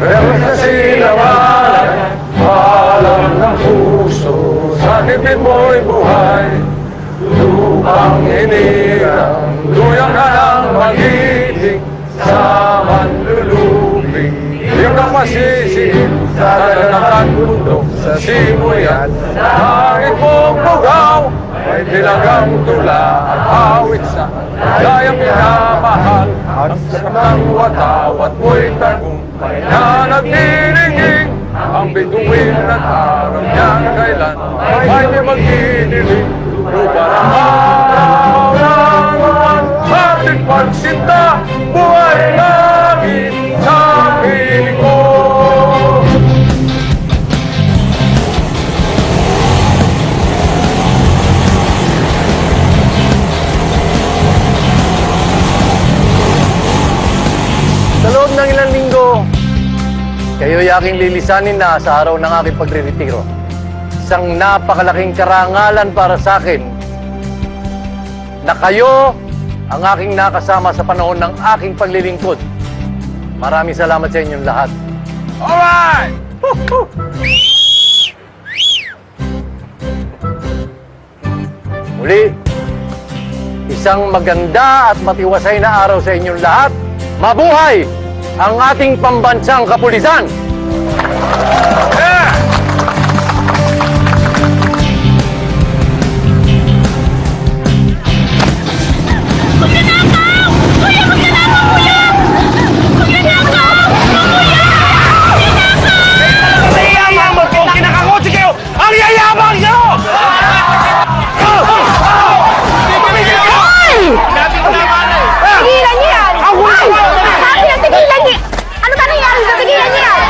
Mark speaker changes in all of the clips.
Speaker 1: pero sa sinawalan, alam ng puso, sa dibdib mo'y buhay. Lupang inirang, tuyang ka ng mag-ibig, sa manlulubing, iyong kapasisid, sa dagat bundok, sa simoy at langit mong bugaw, may dilagang tula at awit sa dayang minamahal, at sa ng watawat mo'y tagumpay na nagnininging, ang bituin at araw niya kailan ay di magdidilig. Lupa ng araw ng ating pagsinta, buhay langit sa piling ko. Sa loob ng ilang linggo, kayo'y aking lilisanin na sa araw ng aking pagre-retiro. Isang napakalaking karangalan para sa akin na kayo ang aking nakasama sa panahon ng aking paglilingkod. Maraming salamat sa inyong lahat. Alright! Muli, isang maganda at matiwasay na araw sa inyong lahat. Mabuhay ang ating pambansang kapulisan! Yeah!
Speaker 2: Ang yayabang nyo!
Speaker 3: Tigilan niyo yan! Sabi na tigilan niyo! Ano ba nangyari sa tigilan niyo yan?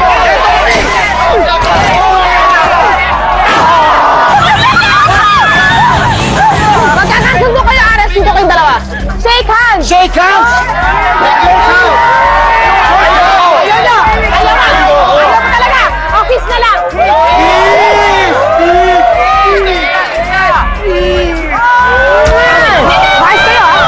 Speaker 3: Magkakasundo kayo, arrest dito kayong dalawa! Shake hands!
Speaker 2: Shake hands!
Speaker 3: Ayaw nyo! Ayaw mo talaga! Office na lang! Ayos kayo, ha?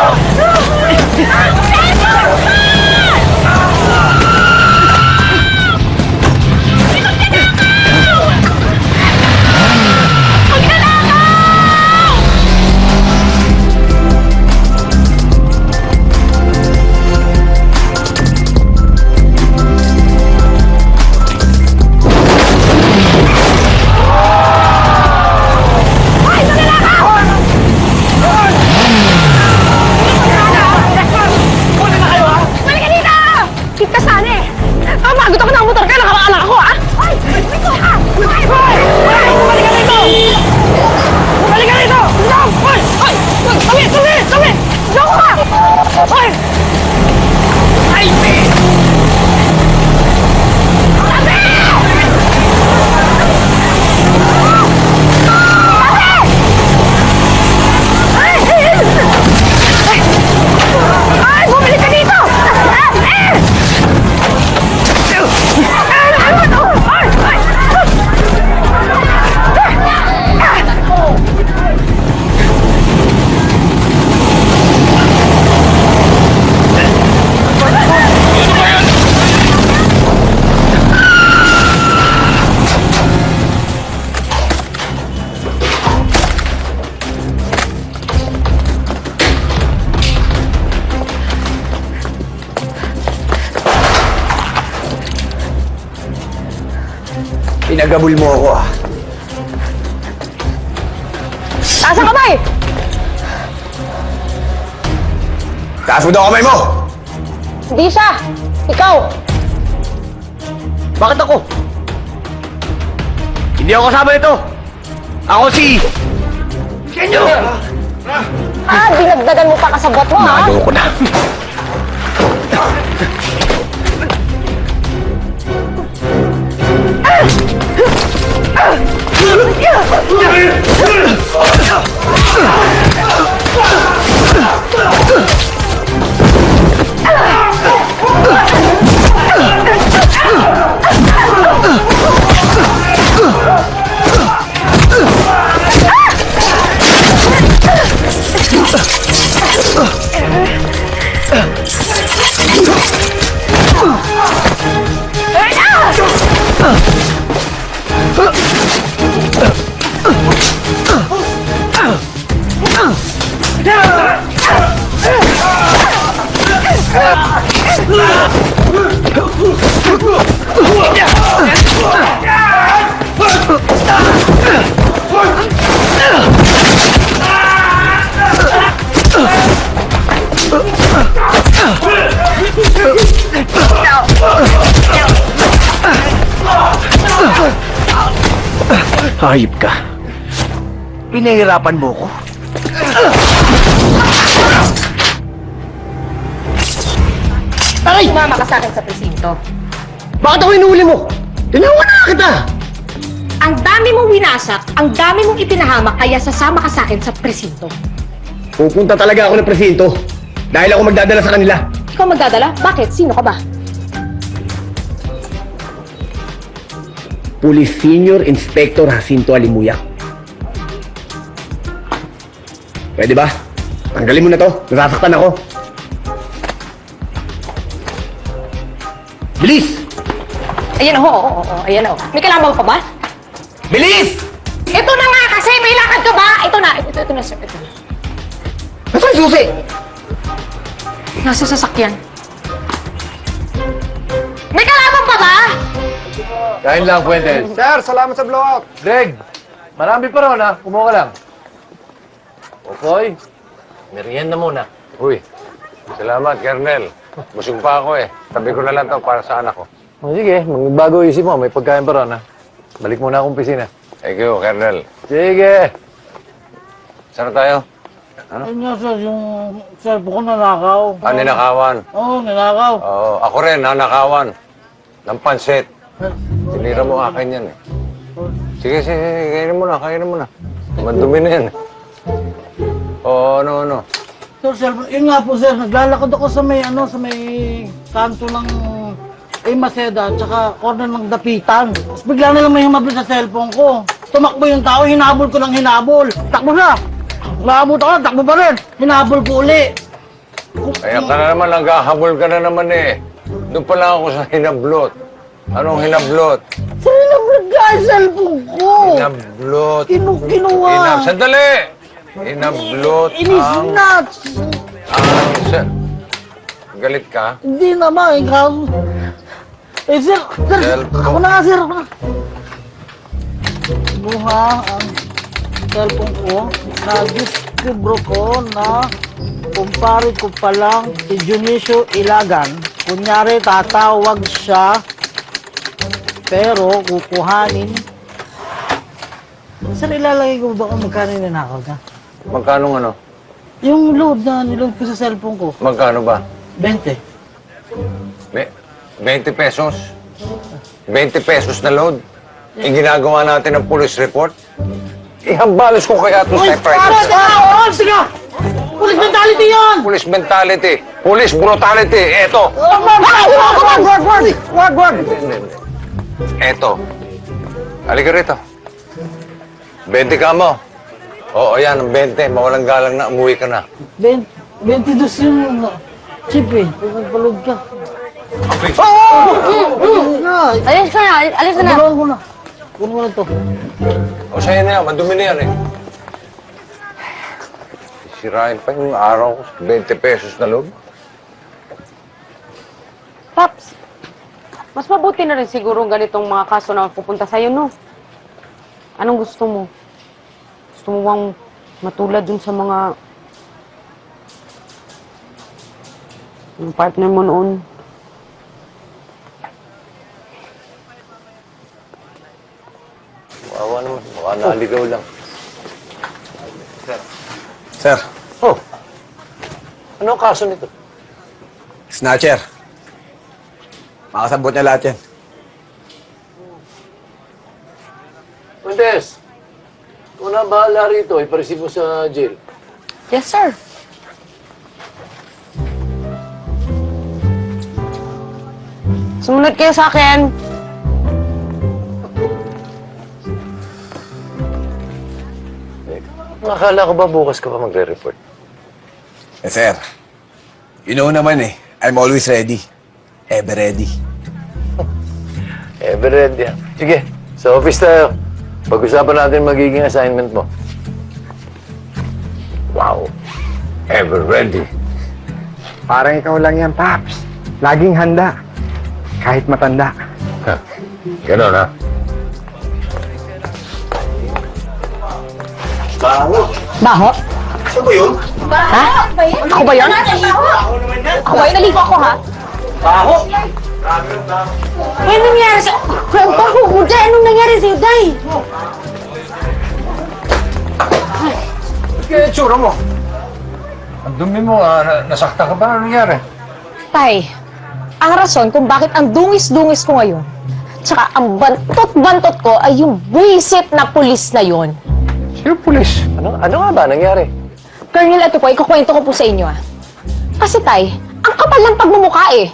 Speaker 2: Pinagabul mo ako, ah.
Speaker 3: Taas ang kamay!
Speaker 2: Taas mo daw kamay mo!
Speaker 3: Hindi siya! Ikaw!
Speaker 2: Bakit ako? Hindi ako kasama nito! Ako si... Kenyo!
Speaker 3: Dinagdagan mo pa kasabot mo, ha?
Speaker 2: Nagawa ko na. Hayop ka. Pinahirapan mo ko.
Speaker 3: Ay! Sumama ka sa akin sa presinto.
Speaker 2: Bakit ako inuuli mo? Tinawag na kita!
Speaker 3: Ang dami mong winasak, ang dami mong ipinahamak, kaya sasama ka sa akin sa presinto.
Speaker 2: Pupunta talaga ako ng presinto. Dahil ako magdadala sa kanila.
Speaker 3: Ikaw magdadala? Bakit? Sino ka ba?
Speaker 2: Police Senior Inspector Jacinto Alimuyak. Pwede ba? Tanggalin mo na to. Nasasaktan ako. Bilis!
Speaker 3: Ayan oo. Ayan oo. May kailangan pa ba?
Speaker 2: Bilis!
Speaker 3: Ito na nga kasi, may lakad ka ba? Ito na sir, ito na.
Speaker 2: Nasaan yung susi?
Speaker 3: Nasa sasakyan. May kalaban pa ba?
Speaker 1: Kain lang, Fuentes.
Speaker 4: Sir, salamat sa blowout.
Speaker 1: Greg, marami pa ron, ha? Kumuha ka lang. Okay. Merienda muna.
Speaker 4: Uy, salamat, Kernel. Busog pa ako eh. Tabi ko na lang to para sa anak ko.
Speaker 1: O sige, magbago isip mo. May pagkain pa ron, ha? Balik muna akong pisina.
Speaker 4: Thank you, Kernel.
Speaker 1: Sige.
Speaker 4: Saan na tayo?
Speaker 5: Ayun nga sir, yung cellphone ko nanakaw.
Speaker 4: Ninakawan.
Speaker 5: Oo, nanakaw.
Speaker 4: Oo, ako rin, nanakawan. Ng pansit. Tinira mo akin yan eh. Sige, kainin mo na. Madumi na yan. Oo, ano.
Speaker 5: Sir, cellphone, yun nga po sir, naglalakad ako sa may kanto ng Maseda, tsaka corner ng Dapitan. Tapos bigla na lang may humabol sa cellphone ko. Tumakbo yung tao, hinabol ko ng hinabol. Takbo na! Maabot ako, takbo pa rin. Hinabol ko uli.
Speaker 4: Kaya ka na naman, naghahabol ka na naman eh. Doon pa lang ako sa hinablot. Anong hinablot?
Speaker 5: Sir, hinabol ka ang cellphone ko.
Speaker 4: Hinablot.
Speaker 5: Kinuha.
Speaker 4: Sandali! Hinablot
Speaker 5: Inis
Speaker 4: ang...
Speaker 5: nuts.
Speaker 4: Galit ka?
Speaker 5: Hindi naman, ikaw. Eh, sir,
Speaker 4: Cellphone.
Speaker 5: ako na nga, sir. Buha ang cellphone ko. Na-discover ko na kumpare ko palang si Dionisio Ilagan. Kunyari, tatawag siya, pero kukuhanin. Sir, ilalagay ko ba kung magkano yung nanakaw niya?
Speaker 4: Magkano ano?
Speaker 5: Yung load na niload ko sa cellphone ko,
Speaker 4: Magkano ba?
Speaker 5: 20.
Speaker 4: 20 pesos? 20 pesos na load? Yung ginagawa natin ng police report? Ihambalos ko kaya ito sa private.
Speaker 5: Sige! Police mentality yun!
Speaker 4: Police mentality. Police brutality. Eto.
Speaker 5: Wag!
Speaker 4: Eto. Halika rito. 20 ka mo. Oo, yan, ang 20. Mawalang galang na, umuwi ka na.
Speaker 5: 22 yung chip eh. Pagpalog ka.
Speaker 3: Alis ka na.
Speaker 5: Pagpalog ko na. Kunin mo na to.
Speaker 4: O, sa'yo na yan. Madumi na yan eh. Sirain pa yung araw ko. 20 pesos na load.
Speaker 6: Paps, mas mabuti na rin siguro ganitong mga kaso na pupunta sa'yo, no? Anong gusto mo? Gusto mo bang matulad dun sa mga... yung partner mo noon?
Speaker 1: Wawa naman. Baka naligaw lang.
Speaker 2: Sir,
Speaker 1: Oh. Ano ang kaso nito?
Speaker 2: snatcher. Makasabot niya lahat yan.
Speaker 1: Fuentes, kung na bahala rito, ipareceive mo sa jail.
Speaker 6: Yes, sir. Sumunod kayo sa akin.
Speaker 1: Nakala ko ba bukas ka pa magre-report?
Speaker 2: Eh, sir. You know naman eh. I'm always ready. Ever ready.
Speaker 1: Everett, yan. Sige, sa office tayo. Pag-usapan natin magiging assignment mo.
Speaker 4: Wow. Ever ready.
Speaker 7: Parang ikaw lang yan, Paps. Laging handa. Kahit matanda.
Speaker 4: Ganon ha?
Speaker 3: Baho?
Speaker 2: Saan ba yun?
Speaker 3: Ha? Ako ba yun? Ako ba yun? Naligo ako, ha?
Speaker 2: Baho!
Speaker 3: Ano nangyari sa... Baho mo dyan! Anong nangyari sa'yo, Day?
Speaker 4: kaya itsura mo? Ang dumi mo, nasakta ka ba? Ano nangyari?
Speaker 3: Tay, ang rason kung bakit ang dungis-dungis ko ngayon, tsaka ang bantot-bantot ko ay yung buwisit na pulis na yon.
Speaker 4: Sino pulis?
Speaker 1: Ano nga ba nangyari?
Speaker 3: Colonel, ito po, ikukwento ko po sa inyo Kasi tay, ang kapal ng pagmumukha eh.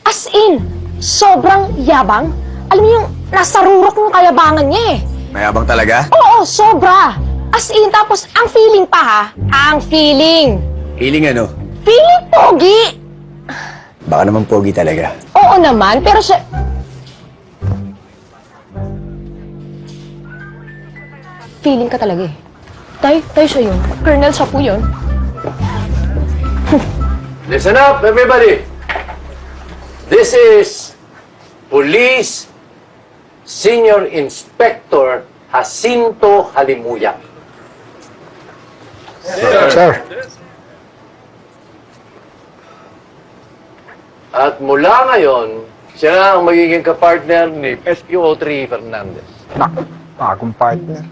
Speaker 3: As in, sobrang yabang. Alam niyo yung nasa rurok ng kayabangan niya eh.
Speaker 2: Mayabang talaga?
Speaker 3: Oo, sobra. As in, tapos ang feeling pa ha, ang feeling.
Speaker 2: Hiling ano?
Speaker 3: Feeling pogi.
Speaker 2: Baka naman pogi talaga.
Speaker 3: Oo naman, pero siya... Feeling ka talaga eh. Tay siya yun. Colonel, siya po yun.
Speaker 1: Listen up, everybody. This is Police Senior Inspector Jacinto Halimuyak.
Speaker 7: Sir.
Speaker 1: At mula ngayon, siya ang magiging kapartner ni SPO3 Fernandez.
Speaker 7: Naku, akong partner.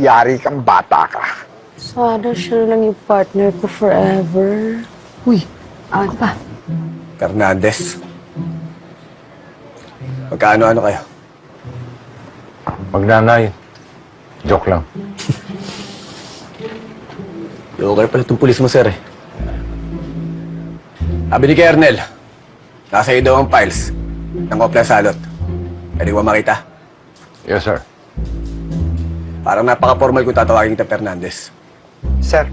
Speaker 7: Yari kang bata ka.
Speaker 6: Sana siya lang yung partner ko forever.
Speaker 3: Uy, awag pa.
Speaker 2: Fernandez. Magkaano-ano kayo?
Speaker 4: Magnanay. Joke lang.
Speaker 2: Okay pala itong pulis mo, sir eh. Sabi ni Kernel, nasa iyo daw ang files ng Opla Salot. Pwede ko makita?
Speaker 4: Yes, sir.
Speaker 2: Parang napaka-formal kung tatawagin kita Fernandez.
Speaker 7: Sir,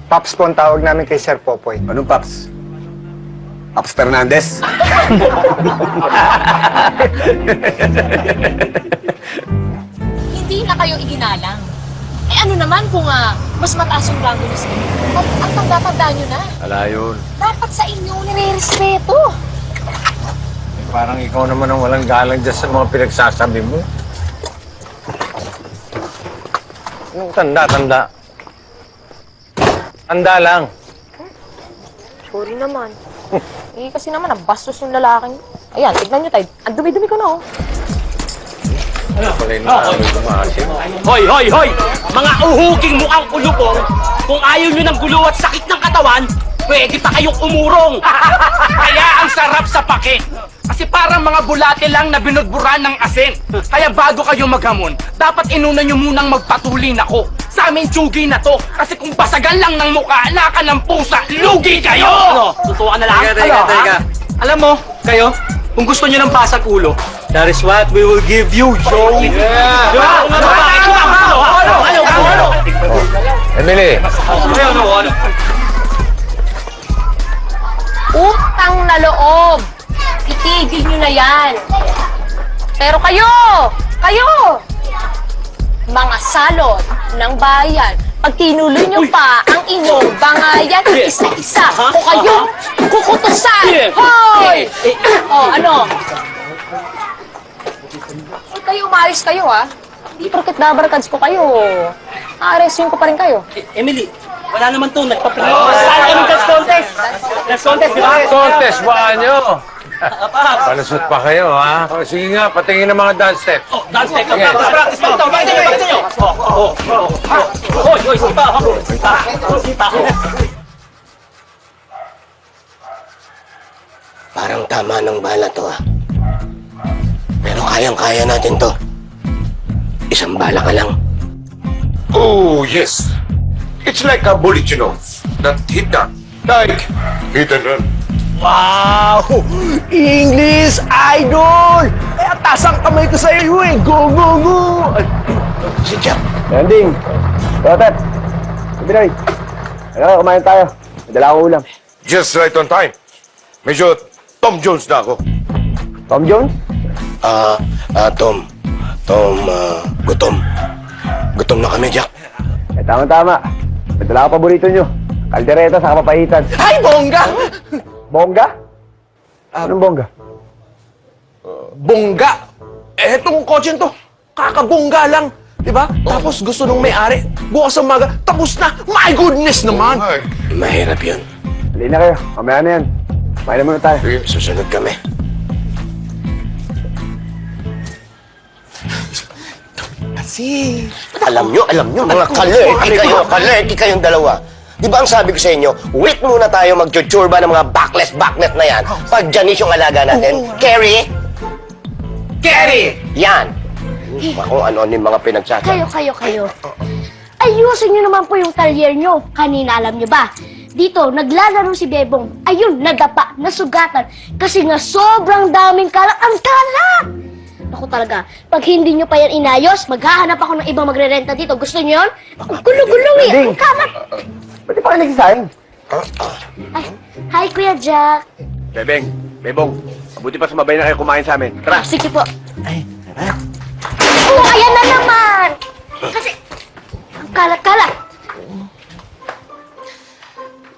Speaker 7: Paps po ang tawag namin kay Sir Popoy.
Speaker 2: Anong Paps? Paps Fernandez?
Speaker 3: Hindi na kayo iginalang. Eh ano naman kung mas mataas yung rango niyo sa inyo? Ang tanda-tanda niyo na.
Speaker 4: Wala yun.
Speaker 3: Dapat sa inyo nire-respeto.
Speaker 4: Parang ikaw naman ang walang galang dyan sa mga pinagsasabi mo. Anong tanda? Tanda lang.
Speaker 3: Sorry naman. Kasi naman, ang bastos yung lalaking. Ayan, tignan nyo tayo. Ang dumi-dumi ko na, oh.
Speaker 4: Pala yung tumasin.
Speaker 8: Hoy, hoy, hoy! Mga uhuging mukhang ulubong, kung ayaw nyo ng gulo at sakit ng katawan, pwede pa kayong umurong. Kaya ang sarap sa pake. Kasi parang mga bulate lang na binudburan ng asin. Kaya bago kayo maghamon, dapat inuna nyo munang magpatulin ako. Sa amin tsugi na to. Kasi kung basagan lang ng mukha, laka ng pusa, lugi kayo! Ano? Tutuwa na lang?
Speaker 9: Teka. Alam mo, kayo, kung gusto nyo ng basag ulo, that is what we will give you, yo!
Speaker 4: Emily,
Speaker 3: Utang na loob. Itigil nyo na yan. Pero kayo, mga salot ng bayan, pag tinuloy nyo pa ang inyong bangayan, isa-isa o kayong kukutusan. Hoy! Ano? Huwag kayo umayos kayo, ha? Hindi porket nabarkads ko kayo. Aaresin ko pa rin kayo.
Speaker 9: Emily, wala naman to, nagpaprino. Saan kami dance contest? Dance contest, di ba?
Speaker 4: contest ba nyo? Palusot pa kayo, ha? O, sige nga, patingin ng mga dance steps.
Speaker 9: Oh, dance step.
Speaker 4: Sige.
Speaker 9: Practice pa ito. Bakit nyo? Hoy, sipa ako. Sipa ako.
Speaker 10: Parang tama ng bala to, Pero kayang-kaya natin to. Isang bala ka lang.
Speaker 11: Oh, yes. It's like a bullet, you know, that hit that. Like hit and run.
Speaker 8: Wow! English Idol! Kaya tasang kamay ko sa iyo eh! Go, go, go!
Speaker 10: Si Jack.
Speaker 2: Landing! Rotet! Pinoy! Ano, kumain tayo. May dala akong ulam.
Speaker 11: Just right on time. Medyo Tom Jones na ako.
Speaker 2: Tom Jones?
Speaker 10: Tom, gutom. Gutom na kami, Jack.
Speaker 2: Eh, tama-tama. May dala akong paborito nyo. Kaldereta sa kapapahitan.
Speaker 8: Ay, bongga!
Speaker 2: Bongga? Anong bongga?
Speaker 8: Bongga! Etong kotse to, kakabongga lang. Diba? Tapos gusto nung may-ari, bukas sa umaga, tapos na! My goodness naman!
Speaker 11: Ay,
Speaker 10: Mahirap yun.
Speaker 2: Hali na kayo. Mamaya na yan. Kumain na muna tayo.
Speaker 10: Susunod kami.
Speaker 8: Kasi...
Speaker 10: Alam nyo, mga kalerti kayong dalawa. Di ba ang sabi ko sa inyo, wait muna tayo mag-churba ng mga backnet na yan. Pag Janice yung alaga natin, Carrie! Carrie! Yan! Kung ano yung mga pinagsasabi.
Speaker 12: Kayo. Ayusin nyo naman po yung talyer nyo. Kanina alam nyo ba? Dito, naglalaro si Bebong. Ayun, nadapa, nasugatan. Kasi nga sobrang daming kalat. Ang kalat! Ako talaga, pag hindi nyo pa yan inayos, maghahanap ako ng ibang magrerenta dito. Gusto nyo yun? Ang gulo-gulo eh. Ang kalat.
Speaker 7: Ba't di pa kayo nagsasayang?
Speaker 12: Ay, hi Kuya Jack.
Speaker 2: Bebong, mabuti pa sumabay na kayo kumain sa amin.
Speaker 12: Ah, sige po. Oh, ayan na naman. Kasi, ang kalat-kalat.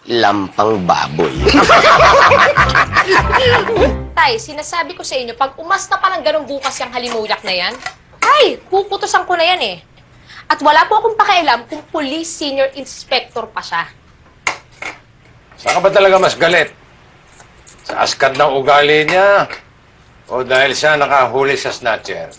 Speaker 10: Lampang baboy.
Speaker 3: Tay, sinasabi ko sa inyo, pag umasta pa ng ganun bukas yung halimuyak na yan, ay, puputusan ko na yan eh. At wala po akong pakialam kung police senior inspector pa siya.
Speaker 4: Saan ka ba talaga mas galit? Sa askat ng ugali niya? O dahil siya nakahuli sa snatcher?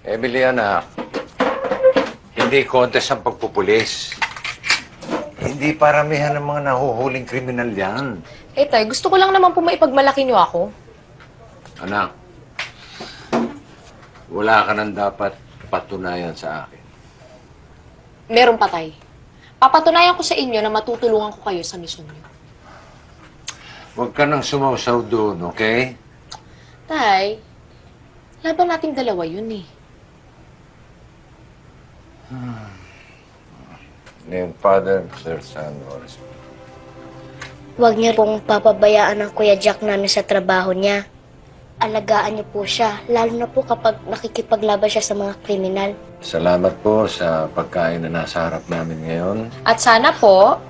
Speaker 4: Emily, anak, hindi contest ang pagpupulis. Hindi paramihan ng mga nahuhuling kriminal yan.
Speaker 3: Eh, tay, gusto ko lang naman po maipagmalaki niyo ako.
Speaker 4: Anak, wala ka nang dapat patunayan sa akin.
Speaker 3: Meron pa, tay. Papatunayan ko sa inyo na matutulungan ko kayo sa misyon niyo.
Speaker 4: Huwag ka nang sumausaw doon, okay?
Speaker 3: Tay, laban nating dalawa yun eh.
Speaker 4: Name, Father, Sir, Son, Holy Spirit.
Speaker 12: Huwag niyo pong papabayaan ng Kuya Jack namin sa trabaho niya. Alagaan niyo po siya, lalo na po kapag nakikipaglaban siya sa mga kriminal.
Speaker 4: Salamat po sa pagkain na nasa harap namin ngayon.
Speaker 3: At sana po,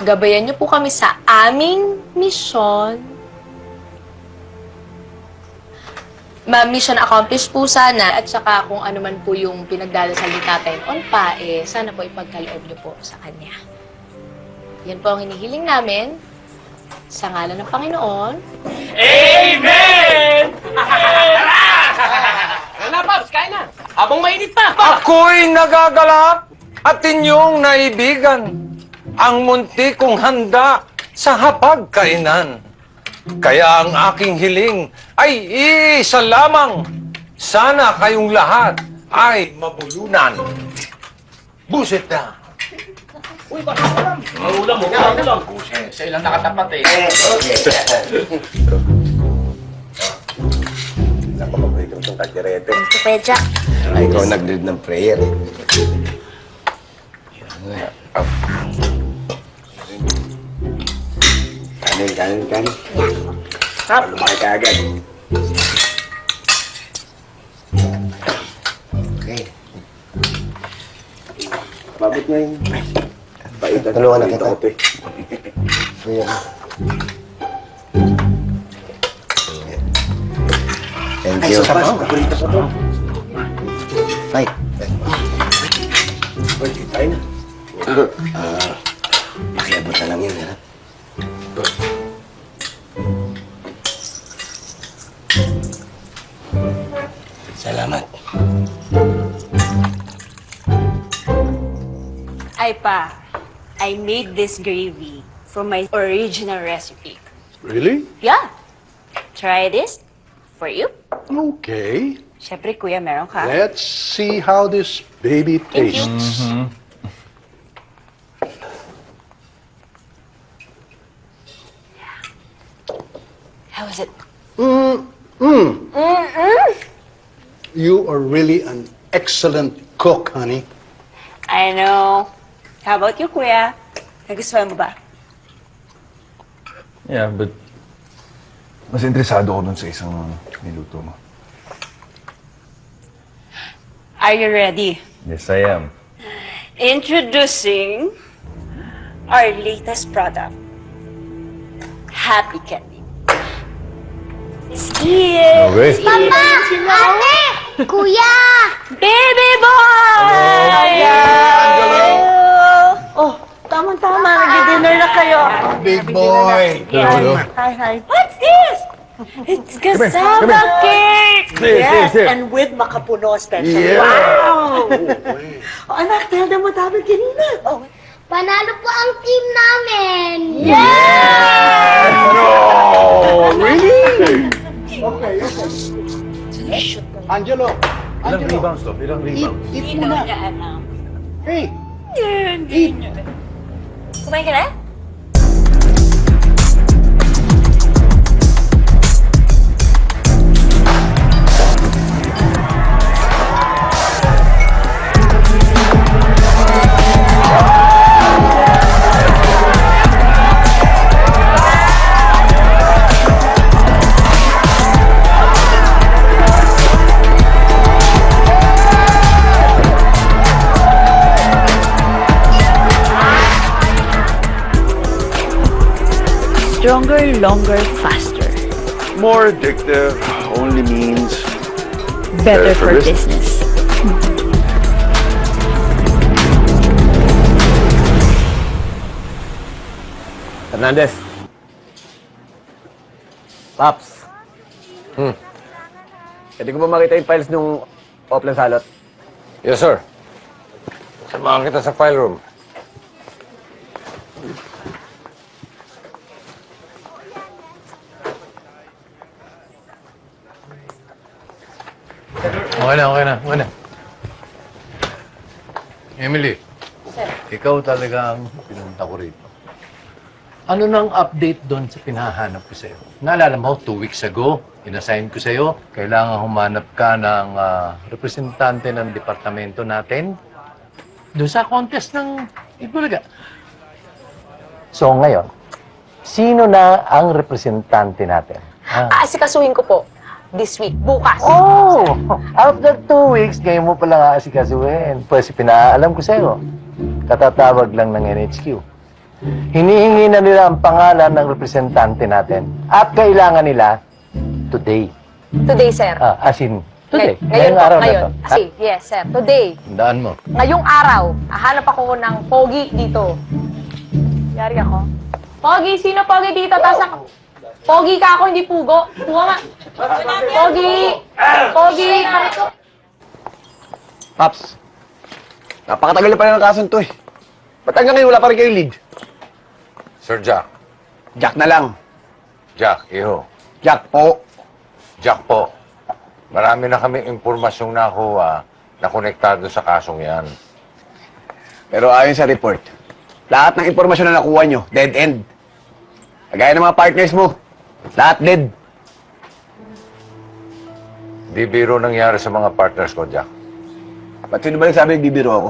Speaker 3: gabayan niyo po kami sa aming misyon. Mission accomplished po sana at saka kung ano man po yung pinagdadasal ni Tatay on pa, sana po ipagkaloob niyo po sa kanya. Yan po ang hinihiling namin sa ngalan ng Panginoon.
Speaker 8: Amen! Tara, Paps, kain na. Habang mainit pa.
Speaker 4: Ako'y nagagalak at inyong naibigan ang munti kong handa sa hapagkainan. Kaya ang aking hiling ay isa lamang. Sana kayong lahat ay mabulunan. Buset na.
Speaker 8: Uy, baka ulam. Ulam mo, ulam. Siya lang nakatapat eh.
Speaker 2: Napakabait itong kalderete.
Speaker 12: Kuya Jack.
Speaker 10: Ay, ikaw nag-lead ng prayer eh. Kanin. Lumaki ka agad. Okay. Babot na yun. Tulungan na kita. Thank you. Ay. Pakiabot na lang yun, ha? Salamat.
Speaker 6: Ay pa, I made this gravy from my original recipe.
Speaker 11: Really?
Speaker 6: Yeah. Try this for you.
Speaker 11: Okay.
Speaker 6: Siyempre, kuya, meron ka.
Speaker 11: Let's see how this baby
Speaker 6: Thank you.
Speaker 11: tastes.
Speaker 6: How is it?
Speaker 11: You are really an excellent cook, honey.
Speaker 6: I know. How about you, kuya? Nagustuhan mo ba?
Speaker 2: Yeah, but mas interesado ako dun sa isang niluto mo.
Speaker 6: Are you ready?
Speaker 2: Yes, I am.
Speaker 6: Introducing our latest product, Happy Candy. It's here.
Speaker 2: Okay.
Speaker 12: Papa! Ate! Kuya!
Speaker 6: Baby boy!
Speaker 5: Oh,
Speaker 6: Tama-tama, nag-dinner na kayo.
Speaker 2: Big boy!
Speaker 6: Hi. What's this? It's cassava cake!
Speaker 2: Yes,
Speaker 6: and with makapuno special.
Speaker 2: Yeah.
Speaker 6: Wow! Anak, tell them what happened kanina. Oh,
Speaker 12: Panalo po ang team namin!
Speaker 2: No! Really?
Speaker 5: Angelo,
Speaker 1: Ilang rebounds to? Ilang rebounds?
Speaker 5: eat muna. Hey,
Speaker 3: Kumain ka na?
Speaker 6: Stronger, longer, faster.
Speaker 11: More addictive only means
Speaker 6: Better
Speaker 11: for
Speaker 6: for
Speaker 11: business.
Speaker 6: business.
Speaker 2: Hernandez. Paps. Pwede ko ba makita yung files nung Oplan Salot?
Speaker 4: Yes, sir. Samahan kita sa file room.
Speaker 1: Okay na. Emily, ikaw talaga ang pinunta ko rito. Ano nang update doon sa pinahanap ko sa'yo? Naalala mo, 2 weeks ago, inassign ko sa'yo, kailangan humanap ka ng representante ng departamento natin doon sa contest ng Itbulaga. So ngayon, sino na ang representante natin?
Speaker 3: Aasikasuhin ko po. This week. Bukas.
Speaker 1: Oh! After 2 weeks, ngayon mo pala aasikasuhin. Pwes, pinaalam ko sa'yo. Katatawag lang ng NHQ. Hinihingi na nila ang pangalan ng representante natin. At kailangan nila today.
Speaker 3: Today, sir.
Speaker 1: As in, today.
Speaker 3: Ngayon po,
Speaker 1: araw na
Speaker 3: ngayon.
Speaker 1: to.
Speaker 3: Yes, sir. Today.
Speaker 1: Tandaan mo.
Speaker 3: Ngayong araw, hahanap ako ng pogi dito. Yari ako. Pogi, sino pogi dito? Pogi ka ako, hindi pugo. Pugo nga. Pogi! Pogi!
Speaker 2: Paps. Napakatagal na pala ng kasong to eh. Ba't hanggang ngayon wala pa rin kayong lead?
Speaker 4: Sir Jack.
Speaker 2: Jack na lang.
Speaker 4: Jack, iho.
Speaker 2: Jack po.
Speaker 4: Jack po. Marami na kaming impormasyong nakuha na konektado sa kasong yan.
Speaker 2: Pero ayon sa report, lahat ng impormasyon na nakuha nyo, dead end. Kagaya ng mga partners mo, lahat dead.
Speaker 4: Di biro nangyari sa mga partners ko, Jack.
Speaker 2: Ba't sino ba nagsabi nagbibiro ako?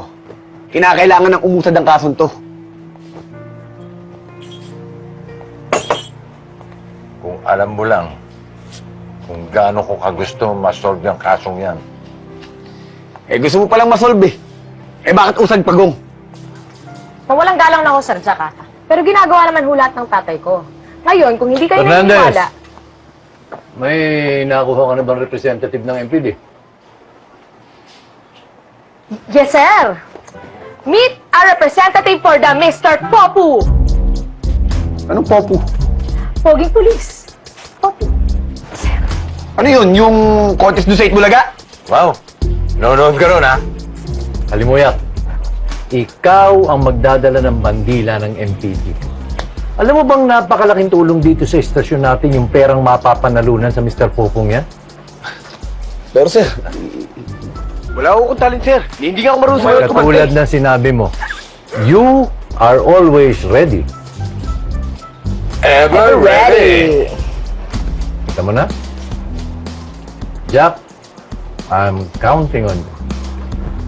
Speaker 2: Kinakailangan ng umusad ang kasong to.
Speaker 4: Kung alam mo lang kung gaano ko kagusto ma-solve yung kasong yan.
Speaker 2: Eh gusto mo palang masolve eh. Eh bakit usad pagong?
Speaker 3: Mawalang galang na ako, Sir Jack, ha? Pero ginagawa naman hulat ng tatay ko. Ngayon, kung hindi kayo
Speaker 1: Hernandez!
Speaker 3: naniniwala...
Speaker 1: May nakuha ka na bang representative ng MPD?
Speaker 3: Yes, sir! Meet a representative for the Mr. Popu!
Speaker 2: Anong popo?
Speaker 3: Poging Police. Popu.
Speaker 2: Ano yun? Yung contest doon sa Itbulaga?
Speaker 4: Wow! Nonood ka ron, ha?
Speaker 1: Halimuyak, ikaw ang magdadala ng bandila ng MPD. Alam mo bang napakalaking tulong dito sa estasyon natin yung perang mapapanalunan sa Mr. Popong yan?
Speaker 2: Pero sir, wala akong talent sir. Hindi nga ako marunong sa mga
Speaker 1: Katulad na sinabi mo, you are always ready.
Speaker 4: Ever ready!
Speaker 1: Kita mo na? Jack, I'm counting on you.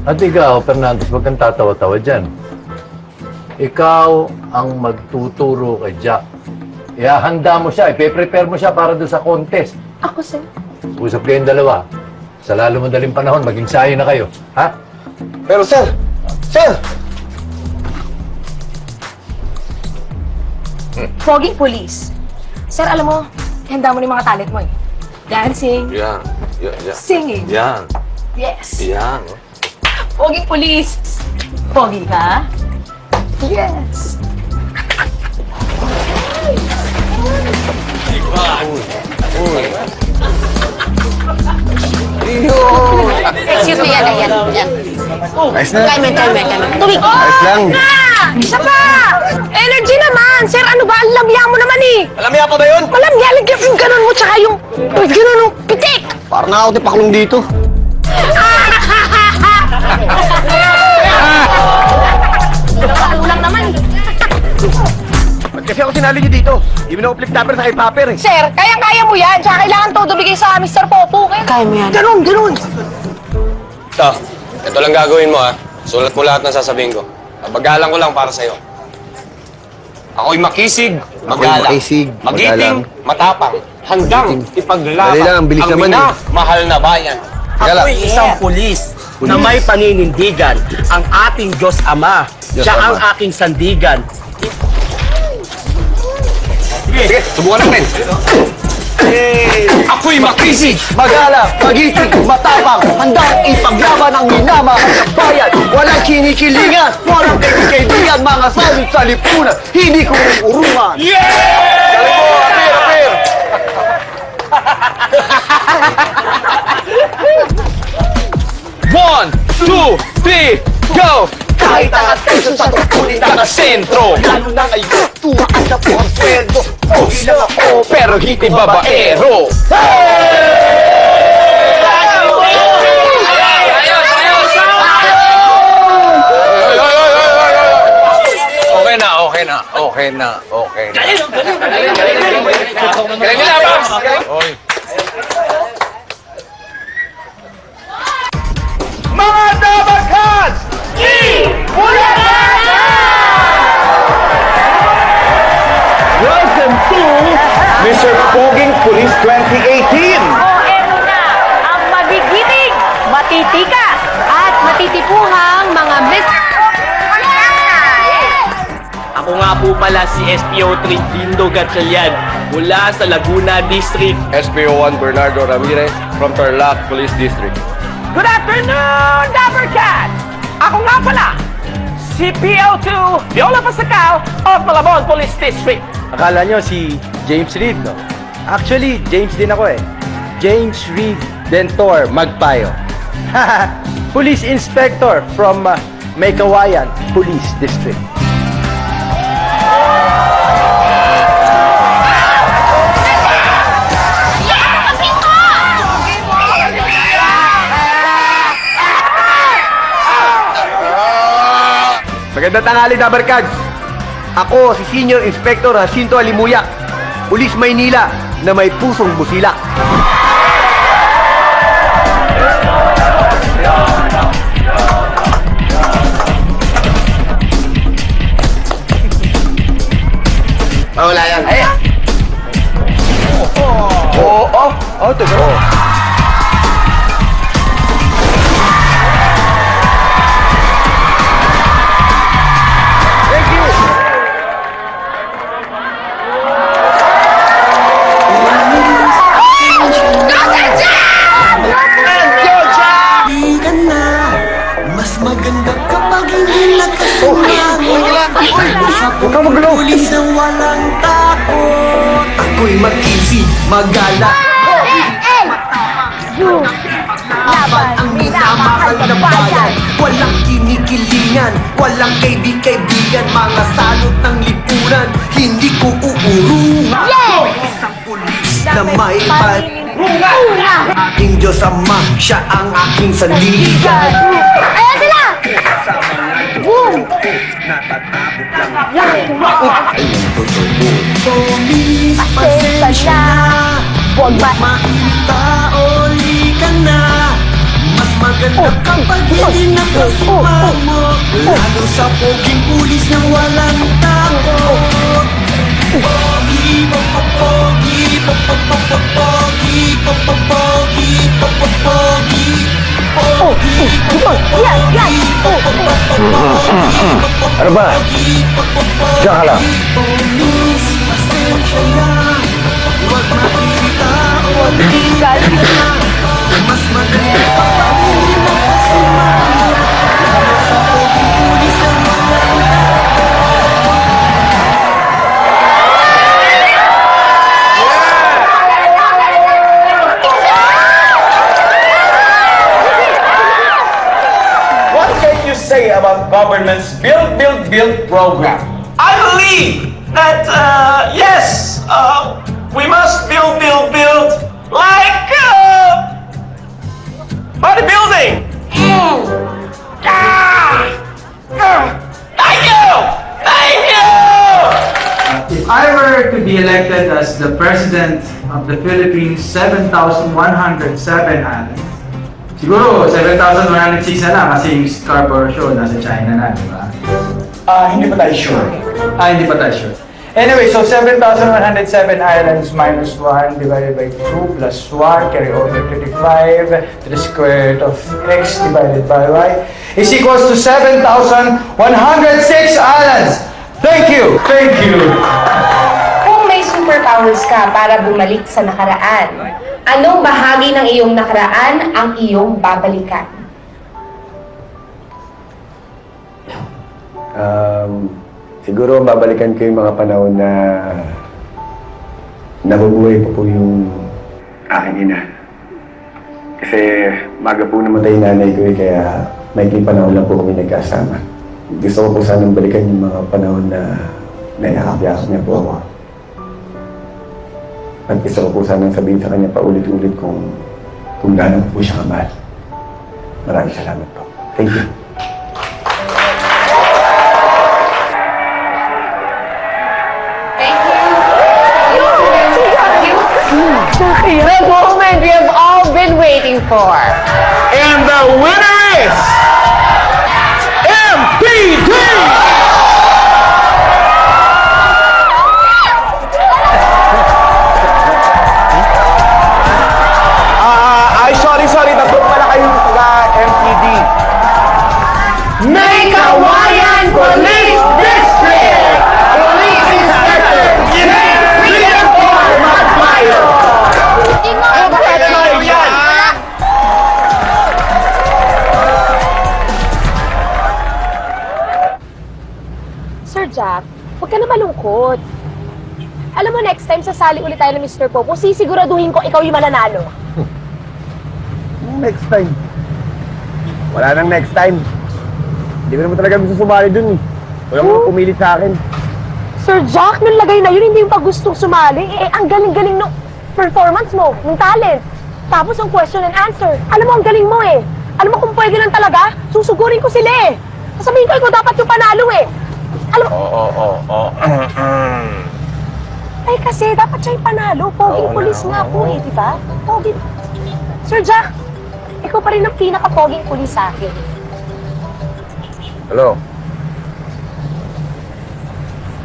Speaker 1: At ikaw, Fernandez, huwag kang tatawa-tawa dyan. Ikaw ang magtuturo kay Jack. Ihahanda mo siya, ipe-prepare mo siya para doon sa contest.
Speaker 3: Ako, sir.
Speaker 1: Usap kayong dalawa. Sa lalo madaling panahon, maging sayo na kayo. Ha?
Speaker 2: Pero sir! Sir!
Speaker 3: Poging Police. Sir, alam mo, handa mo na yung mga talent mo eh. Dancing,
Speaker 4: Yan.
Speaker 3: singing.
Speaker 4: Yan.
Speaker 3: Yes.
Speaker 4: Yan.
Speaker 3: Poging Police. Pogi ka?
Speaker 7: Yes!
Speaker 6: Excuse me, yan.
Speaker 2: Ayos na.
Speaker 6: Kalme. Tubig!
Speaker 2: Ayos lang.
Speaker 6: Isa pa! Energy naman! Sir, ano ba? Ang lamya mo naman eh!
Speaker 8: Malamya pa ba yun?
Speaker 6: Malamya, lagyan yung ganun mo, tsaka yung ganun yung pitik!
Speaker 2: Parang nga ako tipaklong dito.
Speaker 6: Kulang naman.
Speaker 2: Ba't kasi ako sinali niyo dito? Hindi mo na flip topper sa hip-hopper eh.
Speaker 6: Sir, kayang-kaya mo yan. Tsaka kailangan todo bigay sa Mr. Popo. Kaya mo yan. Ganun.
Speaker 4: Ito lang gagawin mo, ha? Sulat mo lahat ng sasabihin ko. Pagalang ko lang para sa'yo. Ako'y makisig, magalang.
Speaker 2: makisig,
Speaker 4: Magiting,
Speaker 2: magalang.
Speaker 4: matapang. Handang ipaglaban.
Speaker 2: Dali lang, ang bilis naman eh.
Speaker 4: mahal na bayan.
Speaker 8: Ako'y isang pulis na may paninindigan. Ang ating Diyos Ama.
Speaker 2: Diyos
Speaker 8: Siya
Speaker 2: Ama.
Speaker 8: ang aking sandigan.
Speaker 2: Sige, subukan natin.
Speaker 8: Ako'y makisig!
Speaker 2: Magalang, magiting, matapang, handang ipaglaban ang minamahal ng bayan. Walang kinikilingan, walang kaibigan, mga salot sa lipunan. Hindi ko urungan. Galing mo, apir!
Speaker 8: One, two, three, go!
Speaker 2: Kahit ang atensyon sa tutunin na sentro. Lalo na ngayon, tumaan na po ang sweldo. Pogi lang ako, pero hindi babaero.
Speaker 4: Okay na. Galing nila, Babs! Oy.
Speaker 2: Mga Dabagkas! Welcome to Mr. Poging Police 2018!
Speaker 6: Eto na, ang magigiting, matitikas, at matitipuhang mga Mr.
Speaker 8: Ako nga po pala si SPO3 Dindo Gatchalian mula sa Laguna District.
Speaker 4: SPO1 Bernardo Ramirez from Tarlac Police District.
Speaker 8: Good afternoon, Dapper Cat! Ako nga pala, si PO2 Viola Pascal of Malabon Police District.
Speaker 9: Akala nyo si James Reed, no? Actually, James din ako eh. James Reed Dentor Magpayo. Police Inspector from Maykawayan Police District.
Speaker 2: Magandang tanghali, Dabarkads! Ako, si Senior Inspector Jacinto Alimuyak, Pulis Maynila na may pusong busilak.
Speaker 10: Wala yan.
Speaker 2: Teka.
Speaker 13: Mas maganda kapag hindi nakasumamo.
Speaker 2: Huwag kang magulo!
Speaker 13: Pulis na walang takot. Ako'y makisig, magala. Laban ang minamahal na bayan. Walang kinikilingan, walang kaibigan. Mga salot ng lipunan, hindi ko uurungan. Ako'y isang pulis na may aking Diyos Ama, siya ang aking sandigan.
Speaker 12: Ayan sila! Boom!
Speaker 13: Polis, pasensya na.
Speaker 12: Huwag ba?
Speaker 13: Maitaoli ka na. Mas maganda kapag hindi nakasumamo. Lalo sa poging pulis na walang takot. Pogi, pogi, pogi, pogi, pogi, pogi,
Speaker 2: Ano ba? Diyan ka lang.
Speaker 13: Polis, pasensya na. Huwag maitaoli ka na. Mas maganda kapag hindi nakasumamo. Lalo sa poging pulis na walang takot.
Speaker 9: say about government's Build, Build, Build program?
Speaker 8: I believe that, yes, we must build like, bodybuilding. Thank you! Thank you!
Speaker 9: If I were to be elected as the President of the Philippines 7,107 islands, siguro 7,106 na lang kasi yung Scarborough Show nasa China na, di ba? Hindi pa tayo sure. Hindi pa tayo sure. Anyway, so 7,107 islands minus 1 divided by 2 plus 1 carry over 35 to the square root of x divided by y is equals to 7,106 islands. Thank you! Thank you!
Speaker 14: Kung may superpowers ka para bumalik sa nakaraan, anong bahagi ng iyong nakaraan ang iyong babalikan?
Speaker 7: Siguro babalikan ko yung mga panahon na nabubuhay pa po yung aking ina. Kasi maga po namatay yung nanay ko kaya may panahon lang po kami nagkasama. Gusto ko po sanang balikan yung mga panahon na naiakap-yakap niya po ako. At gusto ko po sanang sabihin sa kanya paulit-ulit kung gaano po siya kamahal. Maraming salamat po. Thank you.
Speaker 6: The moment we have all been waiting for.
Speaker 9: And the winner is MPD! sorry, tatlo pala kayong taga-MPD.
Speaker 13: May Kawayan Police District! Police Inspector William R. Magpayo!
Speaker 12: Sir Jack, huwag ka na malungkot. Alam mo, next time sasali ulit tayo ng Mr. Popo, sisiguraduhin ko ikaw yung mananalo.
Speaker 7: Next time. Wala nang next time. Hindi ko naman talaga gusto sumali dun eh. Wala mo pumilit sa akin.
Speaker 12: Sir Jack, nung lagay na yun, hindi yung pag gustong sumali. Ang galing-galing ng performance mo, ng talent. Tapos ang question and answer. Alam mo, ang galing mo eh. Alam mo kung pwede lang talaga, susugurin ko sila eh. Sasabihin ko, ikaw dapat yung panalo eh. Alam mo... Ay kasi, dapat siya yung panalo. Poging pulis nga po eh, di ba? Poging... Sir Jack, ikaw pa rin ang pinaka-poging pulis sa akin.
Speaker 4: Hello?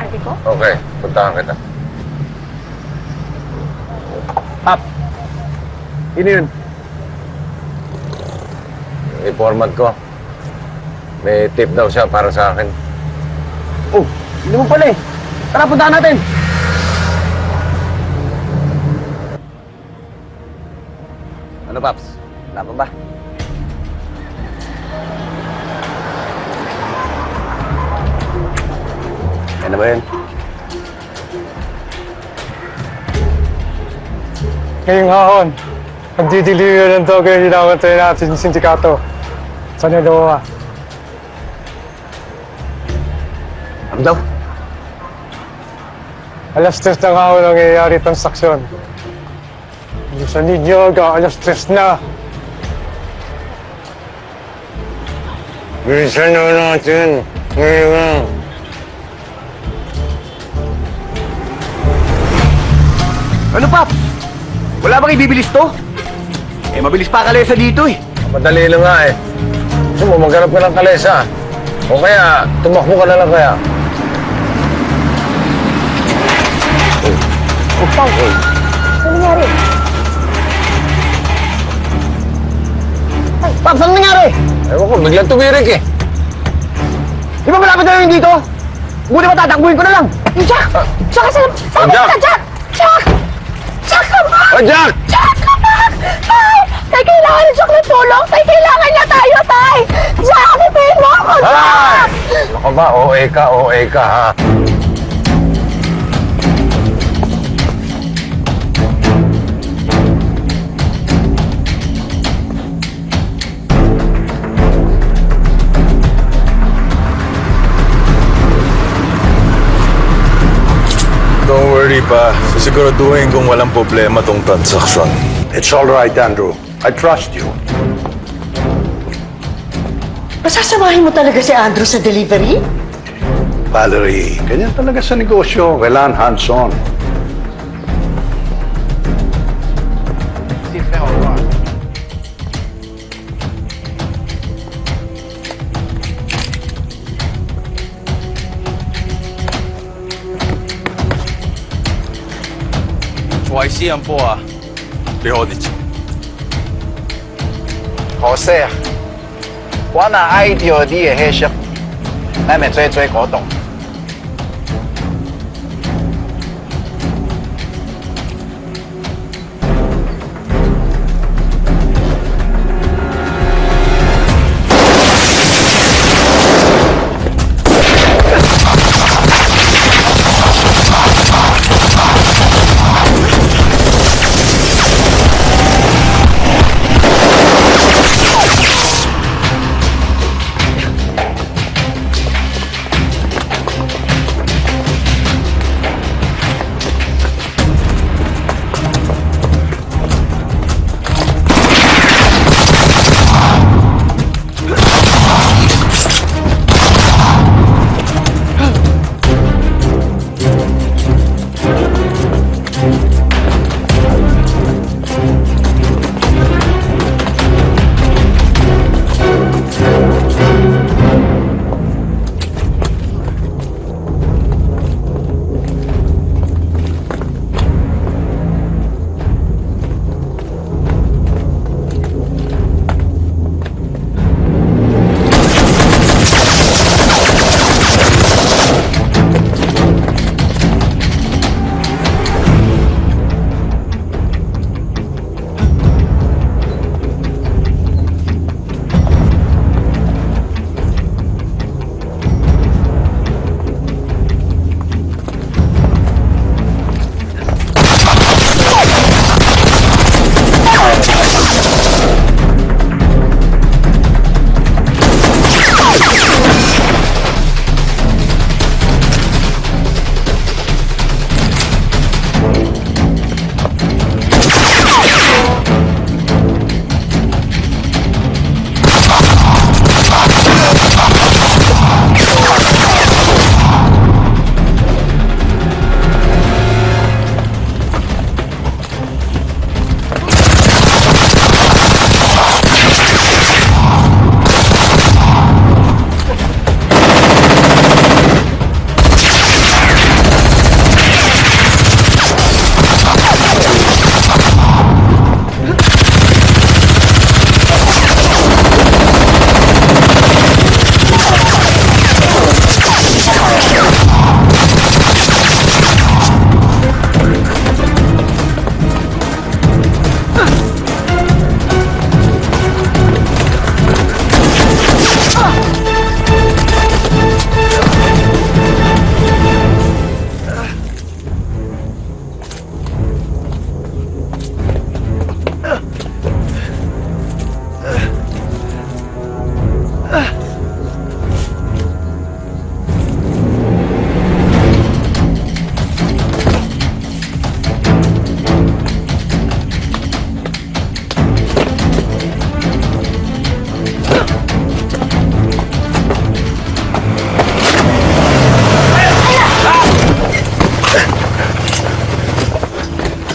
Speaker 12: Ate ko?
Speaker 4: Okay, puntahan kita.
Speaker 7: Pap! Sino yun?
Speaker 4: Informant ko. May tip daw siya para sa akin.
Speaker 7: Oh, hindi mo pala eh. Tara, puntahan natin.
Speaker 4: Ano, Paps? Wala pa ba?
Speaker 7: Yan na ba yun?
Speaker 15: Ngayong hahon, magdidiliyo ng toga yung hinawantay natin yung sindikato. Saan yung dalawa?
Speaker 7: Ano daw?
Speaker 15: Alas 3 ng hahon ang nangyayari transaksyon. Sa ninyo, alas 3 na.
Speaker 4: Bilisan na natin. Ngayon lang.
Speaker 7: Ano, Pap? Wala bang ibibilis to? Eh, mabilis pa kalesa dito eh.
Speaker 4: Madali lang nga eh. Gusto mo, maghanap ka ng kalesa. O kaya, tumakbo ka na lang kaya.
Speaker 12: Oh, Pao. Ano nangyari?
Speaker 7: Pap, saan nangyari?
Speaker 4: Ewan ko, biglang tumirik eh.
Speaker 7: Di ba malapit na yun dito? Buti matatakbuhin ko na lang.
Speaker 12: Jack! Jack, kasi... Saan
Speaker 4: Jack!
Speaker 12: ka, Jack? Jack! Jack, come on!
Speaker 4: Oh, Jack!
Speaker 12: Jack, come on! Tay! Tay, kailangan ni Jack ng tulong! Tay, kailangan niya tayo, Tay! Jack, pipiin mo ako, Jack!
Speaker 4: Ako ba? OA ka ha?
Speaker 11: pa sisiguraduhin kung walang problema tong transaksyon.
Speaker 16: It's all right, Andrew. I trust you.
Speaker 2: Masasamahin mo talaga si Andrew sa delivery?
Speaker 16: Valerie, ganyan talaga sa negosyo. Kailangan hands-on.
Speaker 11: YC yan po Prihodich.
Speaker 17: Jose，我若爱着你的迄色，咱咪做股东。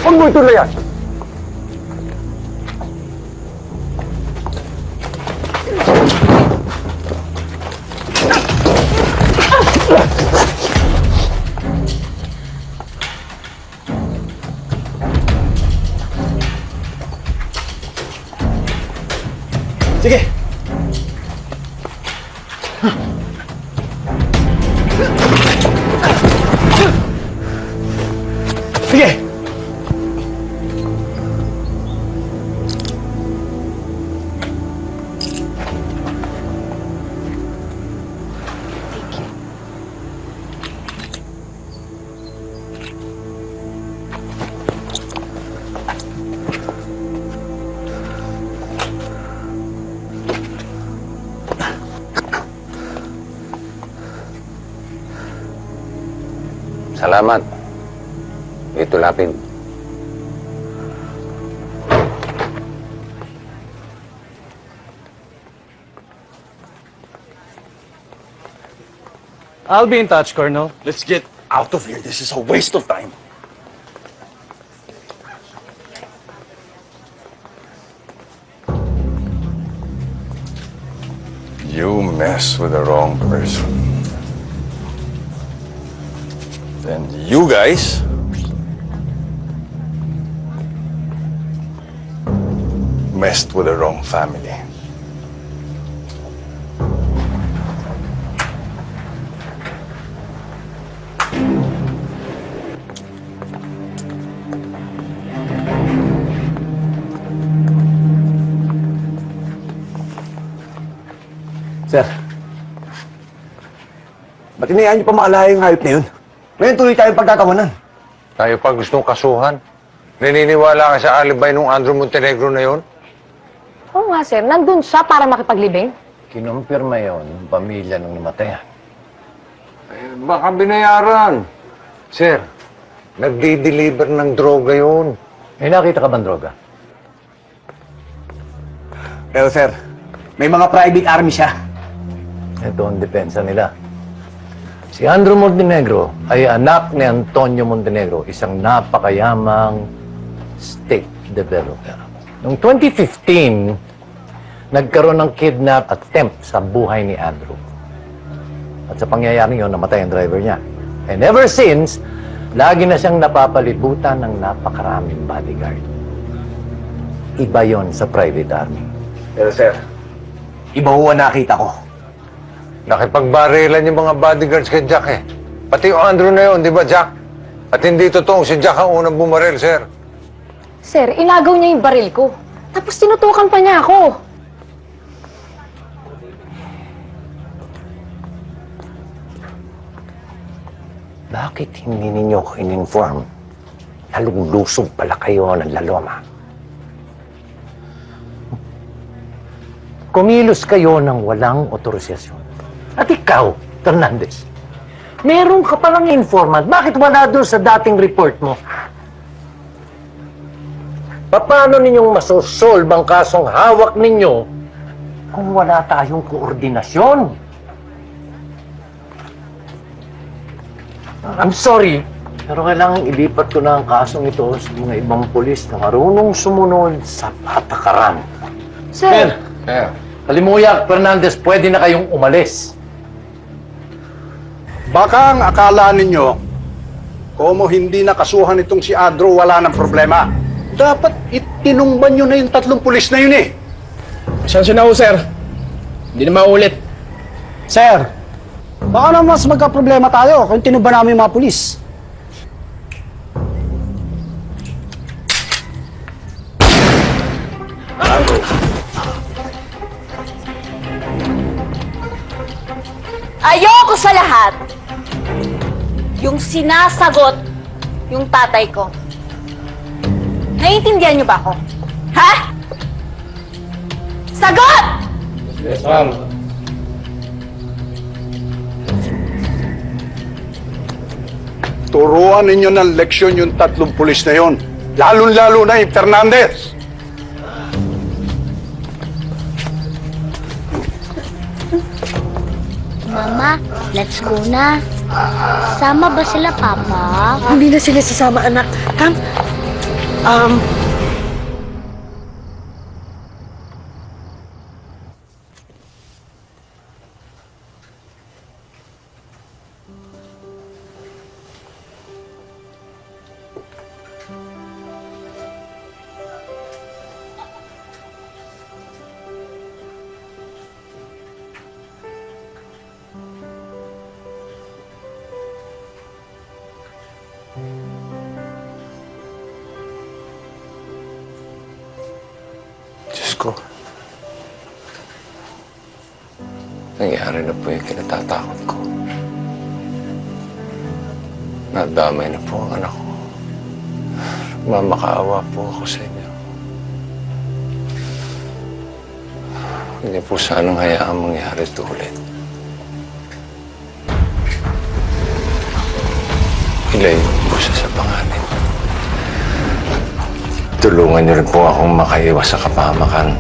Speaker 15: Huwag mo ituloy yan.
Speaker 9: Sige. Sige.
Speaker 4: Salamat. Ito, lapid.
Speaker 15: I'll be in touch, Colonel.
Speaker 11: Let's get out of here. This is a waste of time. You mess with the wrong person. Then you guys messed with the wrong family.
Speaker 2: Sir, ba't inayaan niyo pa maalala yung hayop na yun? Ngayon tuloy tayong pagtatawanan.
Speaker 4: Tayo pa gustong kasuhan. Naniniwala ka sa alibay nung Andrew Montenegro na yon?
Speaker 6: Oo nga, sir. Nandun siya para makipaglibing.
Speaker 1: Kinumpirma yon ng pamilya nung namatayan.
Speaker 4: Baka binayaran. Sir, nagdi-deliver ng droga yun.
Speaker 1: May nakita ka bang droga?
Speaker 2: Pero sir, may mga private army siya.
Speaker 1: Ito ang depensa nila. Si Andrew Montenegro ay anak ni Antonio Montenegro, isang napakayamang state developer. Noong 2015, nagkaroon ng kidnap attempt sa buhay ni Andrew. At sa pangyayaring yun, namatay ang driver niya. And ever since, lagi na siyang napapalibutan ng napakaraming bodyguard. Iba yon sa private army.
Speaker 2: Pero sir, iba ho ang nakita ko.
Speaker 4: Nakipagbarilan yung mga bodyguards kay Jack eh. Pati yung Andrew na yun, di ba Jack? At hindi totoong si Jack ang unang bumaril, sir.
Speaker 6: Sir, inagaw niya yung baril ko. Tapos tinutukan pa niya ako.
Speaker 1: Bakit hindi ninyo ko in-inform na luglusog pala kayo ng laloma? Kumilos kayo ng walang otorisasyon. At ikaw, Fernandez, meron ka palang informant. Bakit wala doon sa dating report mo? Paano ninyong masosolve ang kasong hawak ninyo kung wala tayong koordinasyon? I'm sorry, pero kailangan ilipat ko na ang kasong ito sa mga ibang pulis na marunong sumunod sa patakaran.
Speaker 6: Sir!
Speaker 1: Kalimuyak, Fernandez, pwede na kayong umalis.
Speaker 16: Baka ang akala ninyo, como hindi nakasuhan itong si Andrew, wala ng problema. Dapat itinumban nyo na yung 3 pulis na yun eh.
Speaker 8: Pasensya na ho, sir. Hindi na maulit.
Speaker 5: Sir, baka na mas magka-problema tayo kung tinuba namin yung mga pulis.
Speaker 12: Ayoko sa lahat yung sinasagot yung tatay ko. Naiintindihan niyo ba ako? Ha? Sagot!
Speaker 4: Yes, ma'am.
Speaker 16: Turuan ninyo ng leksyon yung 3 pulis na yun. Lalo-lalo na yung Fernandez.
Speaker 12: Mama, let's go na. Sama ba sila, Papa?
Speaker 6: Hindi na sila sasama, anak. Come.
Speaker 4: Diyos ko. Nangyari na po yung kinatatakot ko. Nadamay na po ang anak ko. Mamakaawa po ako sa inyo. Hindi po sanang hayaang mangyari ito ulit. Ilayo po siya sa pangalan. tulungan niyo rin po akong makaiwas sa kapahamakan.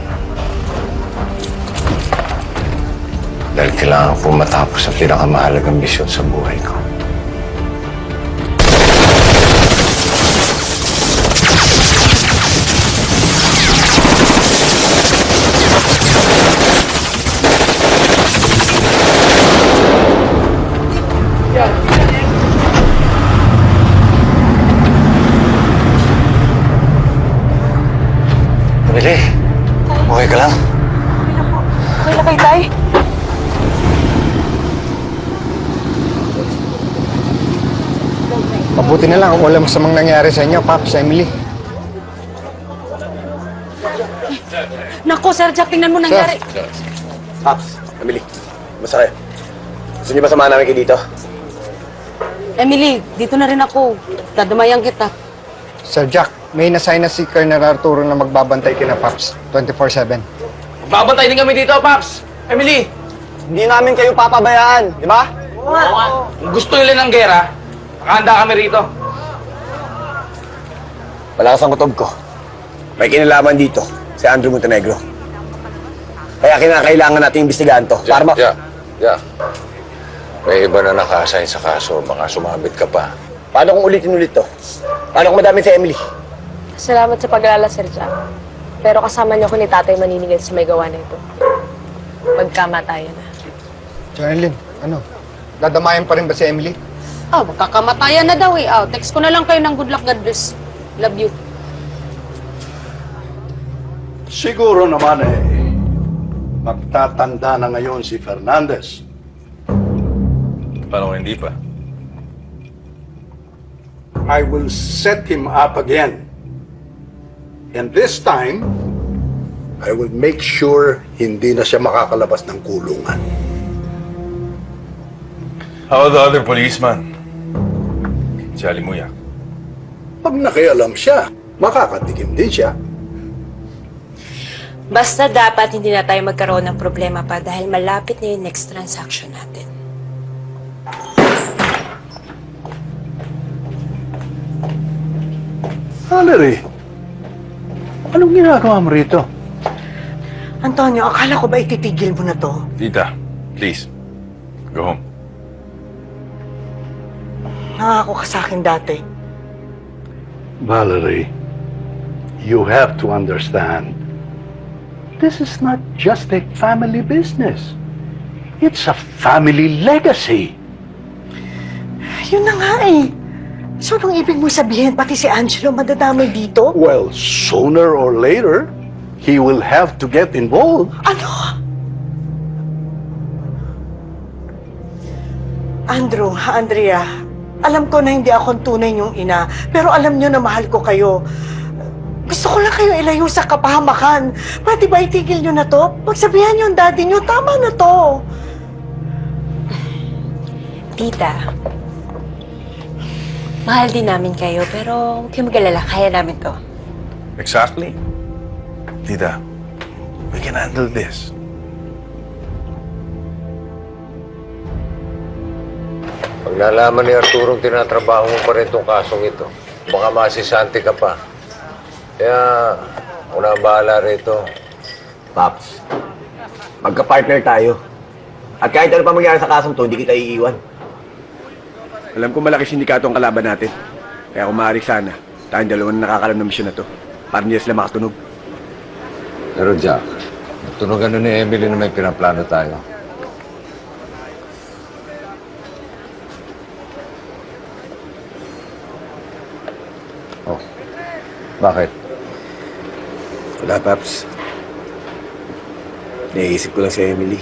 Speaker 4: Dahil kailangan po matapos ang pinakamahalagang misyon sa buhay ko. Emily, okay ka lang?
Speaker 6: Okay na kayo, Tay?
Speaker 17: Mabuti na lang kung walang masamang nangyari sa inyo, Pops, Emily.
Speaker 6: Nako, Sir Jack, tingnan mo nangyari.
Speaker 10: Pops, Emily, basta kayo. Gusto niyo ba samahan namin kayo dito?
Speaker 6: Emily, dito na rin ako. Dadamayan kita.
Speaker 17: Sir Jack, may nasay na si Colonel Arturo na magbabantay kina Pops 24/7.
Speaker 8: Babantay din kami dito, Paps. Emily.
Speaker 2: Hindi namin kayo papabayaan, di ba?
Speaker 8: Kung gusto nila ng gera, nakahanda kami rito.
Speaker 10: Malakas ang kutob ko. May kinalaman dito, si Andrew Montenegro. Kaya kinakailangan natin imbestigahan to. Para ma...
Speaker 4: Yeah. May iba na naka-assign sa kaso, baka sumabit ka pa.
Speaker 10: Paano kung ulitin-ulit to? Paano kung madami si Emily?
Speaker 3: Salamat sa pag-alala, Sir Jack. Pero kasama niyo ko ni Tatay maniningil sa may gawa na ito. Magkamatayan na.
Speaker 17: Jonelyn, ano? Dadamayan pa rin ba si Emily?
Speaker 6: Oh, magkakamatayan na daw eh. Oh, text ko na lang kayo ng good luck, God bless. Love you.
Speaker 16: Siguro naman magtatanda na ngayon si Fernandez.
Speaker 11: Paano kung hindi pa?
Speaker 16: I will set him up again. And this time, I will make sure hindi na siya makakalabas ng kulungan.
Speaker 11: How the other policeman? Si Alimuyak.
Speaker 16: Pag nakialam siya, makakatikim din siya.
Speaker 18: Basta dapat hindi na tayo magkaroon ng problema pa dahil malapit na yung next transaction natin.
Speaker 16: Valerie, anong ginagawa mo rito?
Speaker 19: Antonio, akala ko ba ititigil mo na to?
Speaker 11: Tita, please. Go home.
Speaker 19: Nangako ka sa akin dati.
Speaker 16: Valerie, you have to understand. This is not just a family business. It's a family legacy.
Speaker 19: Yun na nga eh. So, anong ibig mo sabihin, pati si Angelo madadamay dito?
Speaker 16: Well, sooner or later, he will have to get involved.
Speaker 19: Ano? Andrea, alam ko na hindi akong tunay niyong ina, pero alam niyo na mahal ko kayo. Gusto ko lang kayo ilayo sa kapahamakan. Pwede ba itigil niyo na to? Pagsabihan niyo ang daddy niyo, tama na to.
Speaker 18: Tita, mahal din namin kayo, pero huwag kayong mag-alala, kaya namin to.
Speaker 11: Exactly. Tita, we can handle this.
Speaker 4: Pag nalaman ni Arturo tinatrabaho mo pa rin itong kasong ito, baka masisante ka pa. Kaya, ako na ang bahala rito.
Speaker 10: Paps, magka-partner tayo. At kahit ano pa mangyari sa kasong to, hindi kita iiwan. Alam ko malaki sindikato ang kalaban natin. Kaya kung maaari sana, tayong dalawa na nakakalam ng misyon na to. Para hindi sila makatunog.
Speaker 4: Pero Jack, tunugan ni Emily na may pinaplano tayo. Oh, bakit?
Speaker 10: Wala, Paps. Naiisip ko lang si Emily.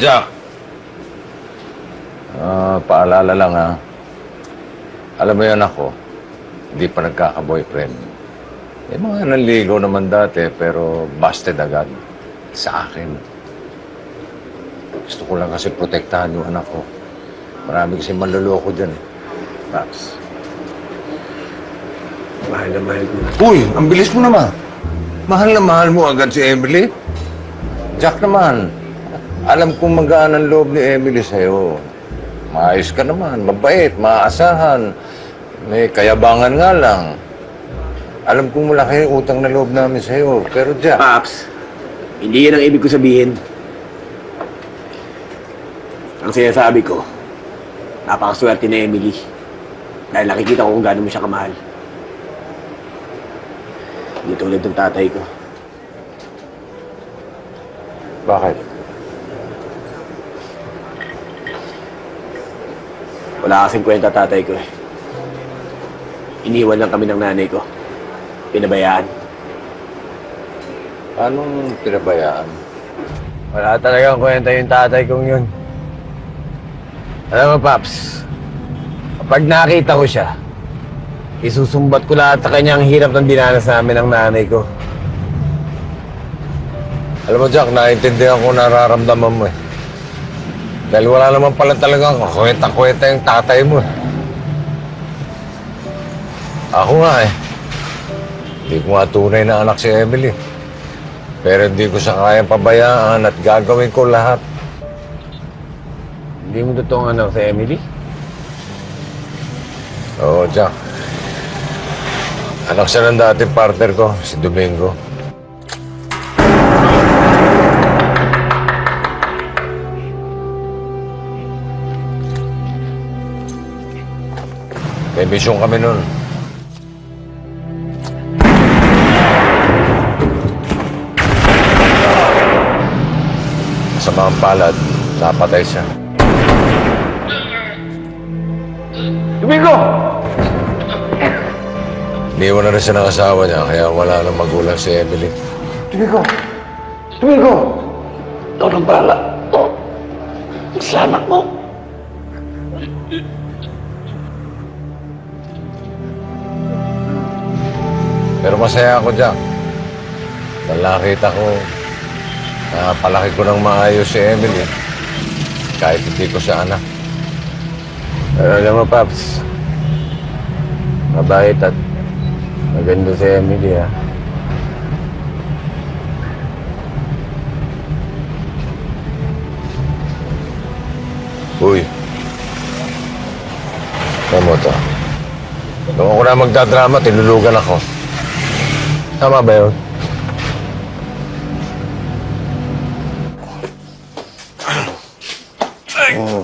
Speaker 4: Jack. Paalala lang ha. Alam mo yun ako, hindi pa nagkaka-boyfriend. May mga nanligaw naman dati, pero busted agad. Sa akin. Gusto ko lang kasi protektahan yung anak ko. Marami kasi manloloko dyan. Paps.
Speaker 10: Mahal na mahal mo.
Speaker 4: Uy, ang bilis mo naman. Mahal na mahal mo agad si Emily. Jack naman, alam kong magaan ang loob ni Emily sa'yo. Maayos ka naman, mabait, maaasahan. May kayabangan nga lang. Alam kong malaki yung utang na loob namin sa'yo, pero Jack...
Speaker 20: Paps, hindi yan ang ibig ko sabihin. Ang sinasabi ko, napakaswerte ni Emily. Dahil nakikita ko kung gaano mo siya kamahal. Hindi tulad ng tatay ko.
Speaker 4: Bakit?
Speaker 20: Wala kasing kwenta tatay ko eh. Iniwan lang kami ng nanay ko. Pinabayaan.
Speaker 4: Anong pinabayaan?
Speaker 20: Wala talagang kwenta yung tatay kong yun. Alam mo, Paps, kapag nakita ko siya, isusumbat ko lahat sa kanya ang hirap ng dinanas namin ng nanay ko.
Speaker 4: Alam mo, Jack, naiintindihan ko nararamdaman mo eh. Dahil wala naman pala talagang kwenta-kwenta yung tatay mo eh. Ako nga eh. Hindi ko nga tunay na anak si Emily. Pero hindi ko siya kayang pabayaan at gagawin ko lahat.
Speaker 20: Hindi mo totoong anak si Emily?
Speaker 4: Oo, Jack. Anak siya ng dating partner ko, si Domingo. May misyon kami nun. Sa mga palad, napatay siya.
Speaker 20: Domingo!
Speaker 4: Iniwan na rin siya ng asawa niya, kaya wala nang magulang si Emily.
Speaker 20: Domingo! Domingo! Ikaw nang bahala. Sa anak mo.
Speaker 4: Pero masaya ako dyan. Dahil nakita ko na palaki ko ng maayos si Emily. Kahit hindi ko siya anak.
Speaker 20: Pero alam mo, Paps, mabait at maganda si Emily, ha?
Speaker 4: Uy. Ano mo to? Nung ako na magdadrama, tinulugan ako. Tama ba yun?
Speaker 10: Oh.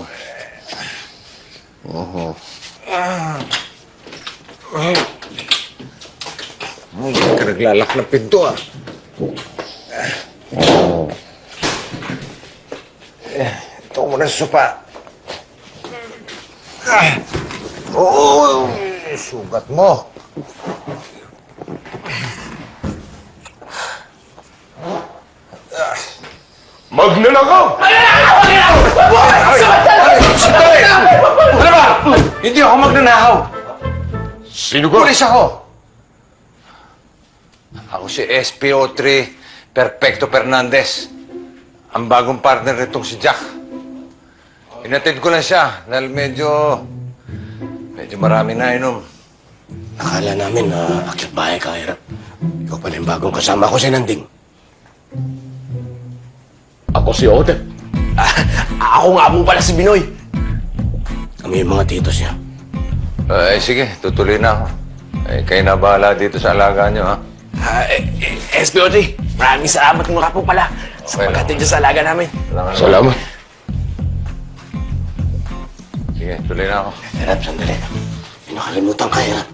Speaker 4: Hindi ka naglalak ng pinto, ah. Ito mo na sa sopa. Oo, sugat mo.
Speaker 11: Magnanakaw!
Speaker 4: Sandali! Ano ba? Hindi ako magnanakaw.
Speaker 11: Sino ka?
Speaker 4: Pulis ako. Ako si SPO3 Perfecto Fernandez. Ang bagong partner nitong si Jack. Inatid ko lang siya dahil medyo marami na inom.
Speaker 10: Akala namin na akyat bahay ka, Hirap. Ikaw pala yung bagong kasama ko si Nanding.
Speaker 20: Ako si Odette. Ako nga po pala si Binoy.
Speaker 10: Kami yung mga titos niya.
Speaker 4: Sige, tutuloy na ako. Kayo na bahala dito sa alaga niyo, ha?
Speaker 20: SPO3, maraming salamat nga po pala sa paghatid niyo sa alaga namin.
Speaker 10: Salamat.
Speaker 4: Sige, tuloy na ako.
Speaker 10: Hirap, sandali. May nakalimutan ka, Hirap.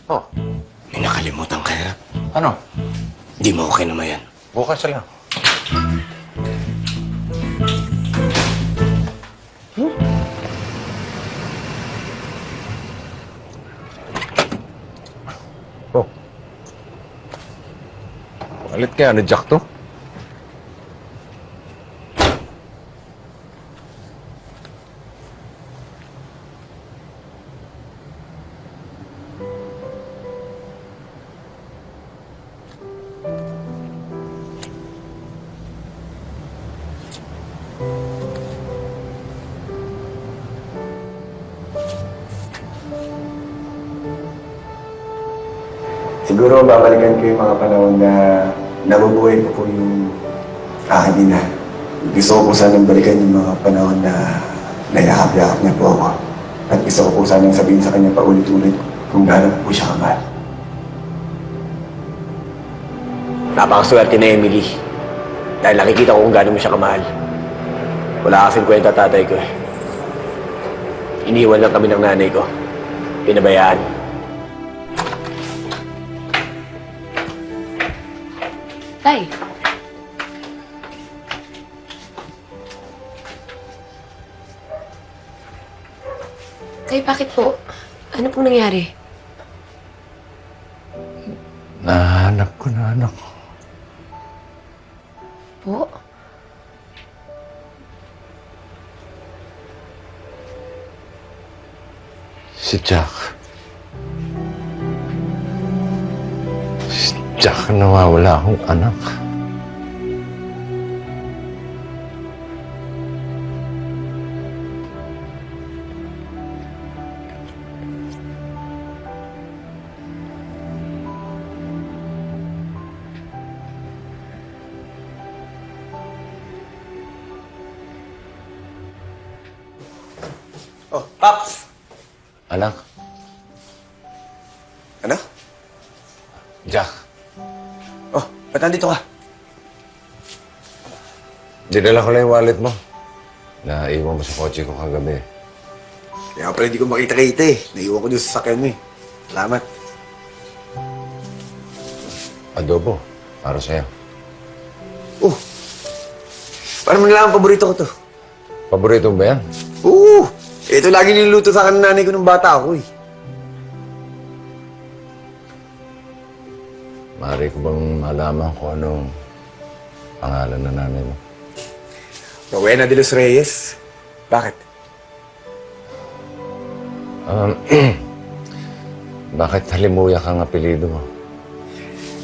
Speaker 4: Oh?
Speaker 10: May nakalimutan ka, Hirap.
Speaker 4: Ano?
Speaker 10: Di mo okay naman yan.
Speaker 4: Bukas na lang. Oh. Alit kaya ni Jack to?
Speaker 7: Siguro babalikan ko yung mga panahon na nabubuhay ko po yung aking ina. Gusto ko po sanang balikan yung mga panahon na nayakap-yakap niya po ako. At gusto ko po sanang sabihin sa kanya paulit-ulit kung gaano po siya kamahal.
Speaker 20: Napakaswerte ni Emily. Dahil nakikita ko kung gaano mo siya kamahal. Wala kasing kwenta tatay ko eh. Iniwan lang kami ng nanay ko. Pinabayaan.
Speaker 3: Tay. Tay, bakit po? Ano pong nangyari?
Speaker 4: Nahanap ko na anak ko.
Speaker 3: Po?
Speaker 4: Si Jack. Si Jack nawawala akong anak.
Speaker 10: Oh, Paps!
Speaker 4: Anak?
Speaker 10: Ano?
Speaker 4: Jack.
Speaker 10: Oh, ba't nandito ka?
Speaker 4: Dinala ko lang yung wallet mo. Naiwan mo sa kotse ko kagabi.
Speaker 10: Kaya pala hindi ko makita-kita eh. Naiwan ko doon sa sasakyan mo eh. Salamat.
Speaker 4: Adobo. Para sa'yo.
Speaker 10: Oh! Paano mo nalaman paborito ko to?
Speaker 4: Paborito mo ba yan?
Speaker 10: Oo! Ito lagi niluluto sa akin ng nanay ko nung bata ako eh.
Speaker 4: Maaari ko bang malaman kung anong pangalan ng nanay mo?
Speaker 10: Rowena de los Reyes. Bakit?
Speaker 4: Bakit halimuyak ang apelido mo?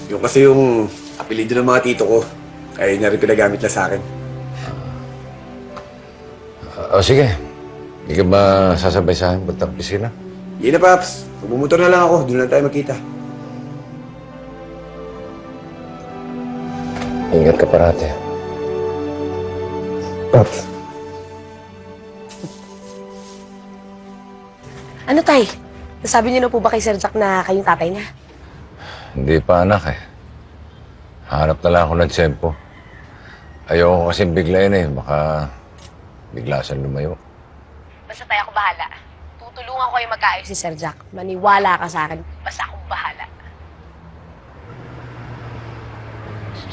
Speaker 10: Yung kasi yung apelido ng mga tito ko. Kaya niya rin pinagamit na sa akin.
Speaker 4: O sige. Hindi ka ba sasabay sa akin puntang pisina?
Speaker 10: Hindi na, Paps. Magmumotor na lang ako. Doon lang tayo magkita.
Speaker 4: Ingat ka parati.
Speaker 10: Paps.
Speaker 3: Ano, Tay? Nasabi niyo na po ba kay Sir Jack na kayong tatay niya?
Speaker 4: Hindi pa anak eh. Hanap na lang ako ng tsempo. Ayoko kasi biglayin eh. Baka bigla siyang lumayo.
Speaker 3: Basta tayo ako bahala. Tutulungan ko kayo magkaayos si Sir Jack. Maniwala ka sa akin. Basta akong bahala.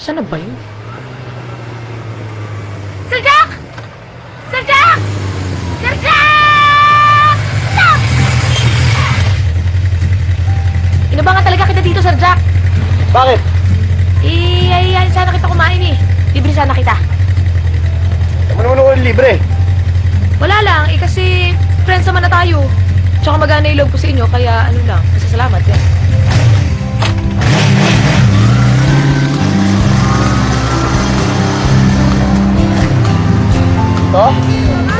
Speaker 3: Saan na ba yun?
Speaker 12: Sir Jack! Sir Jack! Sir Jack! Stop!
Speaker 3: Inabangan talaga kita dito, Sir Jack.
Speaker 9: Bakit?
Speaker 3: Ay, sana kita kumain eh. Libre sana kita.
Speaker 9: Ano naman ako libre?
Speaker 3: Wala lang, kasi friends naman na tayo. Tsaka magana yung loob ko sa inyo, kaya ano lang, masasalamat yan.
Speaker 9: Ito?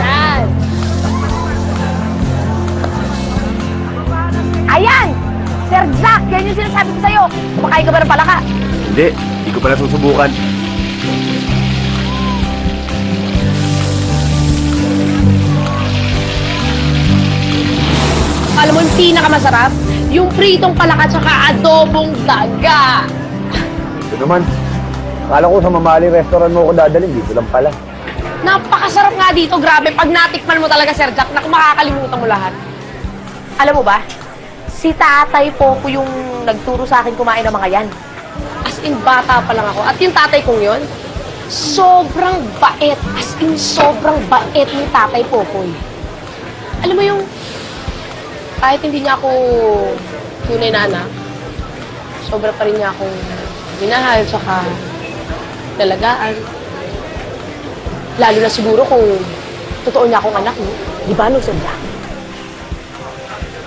Speaker 3: Yan! Ayan! Sir Jack, yan yung sinasabi ko sa'yo. Kumakain ka ba ng palaka?
Speaker 10: Hindi ko pala susubukan.
Speaker 3: Alam mo yung pinakamasarap? Yung pritong palaka tsaka adobong daga.
Speaker 9: Ito naman. Akala ko sa mamahaling restaurant mo ako dadalhin. Dito lang pala.
Speaker 3: Napakasarap nga dito, grabe. Pag natikman mo talaga, Sir Jack, naku, makakalimutan mo lahat. Alam mo ba, si Tatay Popo yung nagturo sa akin kumain ng mga yan. As in, bata pa lang ako. At yung tatay kong yun, sobrang bait. As in, sobrang bait ni Tatay Popoy. Alam mo yung, kahit hindi niya ako tunay na anak, sobra pa rin niya akong minahal, tsaka dalagaan. Lalo na siguro kung totoo niya akong anak, no? Di ba, no, Sir Jack?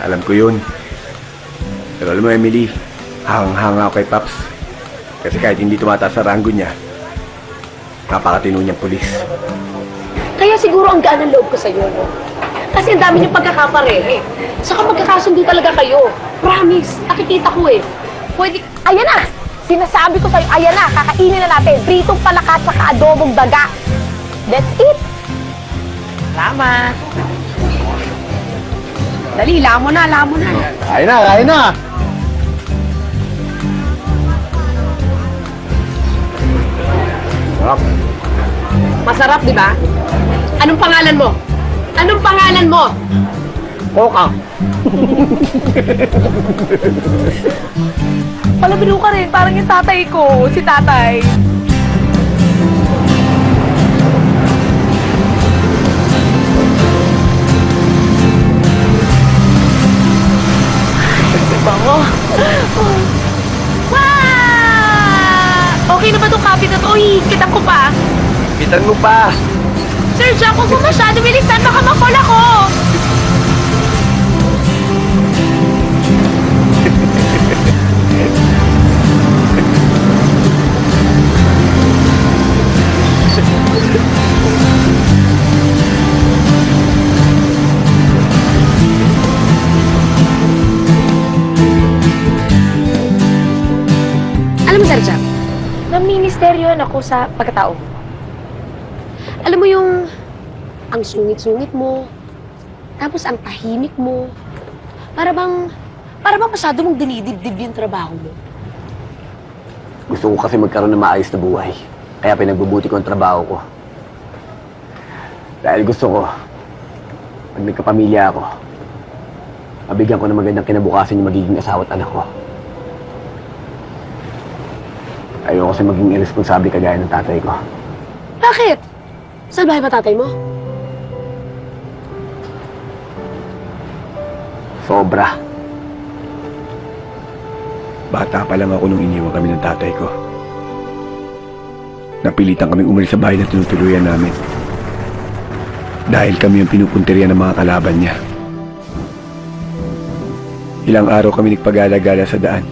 Speaker 10: Alam ko yun. Pero alam mo, Emily, hanga ako kay Paps. Kasi kahit hindi tumataas sa ranggo niya, napakatino niyang pulis.
Speaker 3: Kaya siguro ang gaan ng loob ko sa'yo, no? Kasi ang dami niyong pagkakaparehe. Saka magkakasundo talaga kayo. Promise, nakikita ko eh. Pwede, ayan na! Sinasabi ko sa'yo, ayan na, kakainin na natin. Pritong palaka at saka adobong daga. That's it! Salamat!
Speaker 6: Dali, lamon na, lamon na.
Speaker 2: Kain na, kain na.
Speaker 6: Masarap, di ba? Anong pangalan mo? Anong pangalan mo?
Speaker 2: Coca.
Speaker 3: Palabiro ka rin, parang yung tatay ko, si tatay. Bango. Wow! Okay na ba itong kapit na to? Hihikitan ko pa.
Speaker 9: Bitan mo pa.
Speaker 3: Sir Jack, huwag mo masyado bilisan, baka ma-fall ako.
Speaker 6: Alam mo, Sir Jack, namimisteryohan ako sa pagkatao mo. Alam mo yung ang sungit-sungit mo, tapos ang tahimik mo, para bang masyado mong dinidibdib yung trabaho mo.
Speaker 2: Gusto ko kasi magkaroon ng maayos na buhay. Kaya pinagbubuti ko ang trabaho ko. Dahil gusto ko, pag nagkapamilya ako, mabigyan ko ng magandang kinabukasan yung magiging asawa at anak ko. Ayoko kasi maging irresponsable kagaya ng tatay ko.
Speaker 6: Bakit? Salbahe ba tatay mo?
Speaker 7: Sobra. Bata pa lang ako nung iniwan kami ng tatay ko. Napilitan kami umalis sa bahay na tinutuluyan namin. Dahil kami ang pinupunteriya ng mga kalaban niya. Ilang araw kami nagpagala-gala sa daan.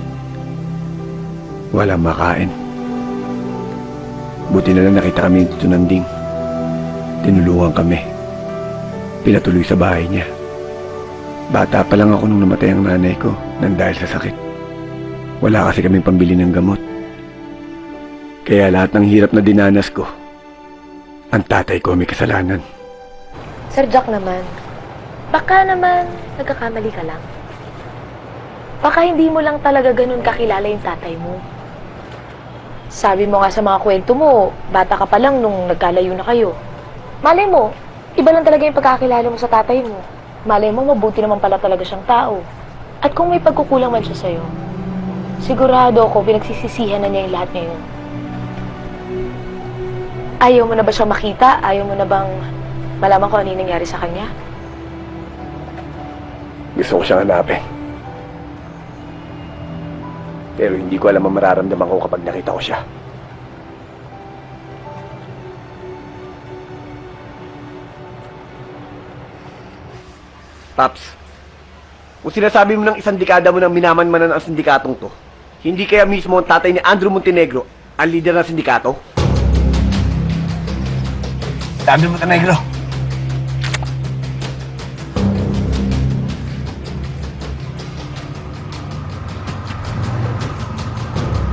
Speaker 7: Walang makain. Buti na lang nakita kami ng Tito Nanding. Tinulungan kami. Pinatuloy sa bahay niya. Bata pa lang ako nung namatay ang nanay ko nang dahil sa sakit. Wala kasi kaming pambili ng gamot. Kaya lahat ng hirap na dinanas ko, ang tatay ko may kasalanan.
Speaker 3: Sir Jack naman, baka naman nagkakamali ka lang. Baka hindi mo lang talaga ganun kakilala yung tatay mo. Sabi mo nga sa mga kwento mo, bata ka pa lang nung nagkalayo na kayo. Malay mo, iba lang talaga yung pagkakilala mo sa tatay mo. Malay mo, mabuti naman pala talaga siyang tao. At kung may pagkukulang man siya sa'yo, sigurado ako pinagsisisihan na niya yung lahat ngayon. Ayaw mo na ba siyang makita? Ayaw mo na bang malaman kung ano yung nangyari sa kanya?
Speaker 7: Gusto ko siyang hanapin. Pero hindi ko alam ang mararamdaman ko kapag nakita ko siya.
Speaker 2: Paps, kung sinasabi mo ng isang dekada mo nang minamanmanan ang sindikatong to, hindi kaya mismo ang tatay ni Andrew Montenegro ang lider ng sindikato?
Speaker 20: Andrew Montenegro.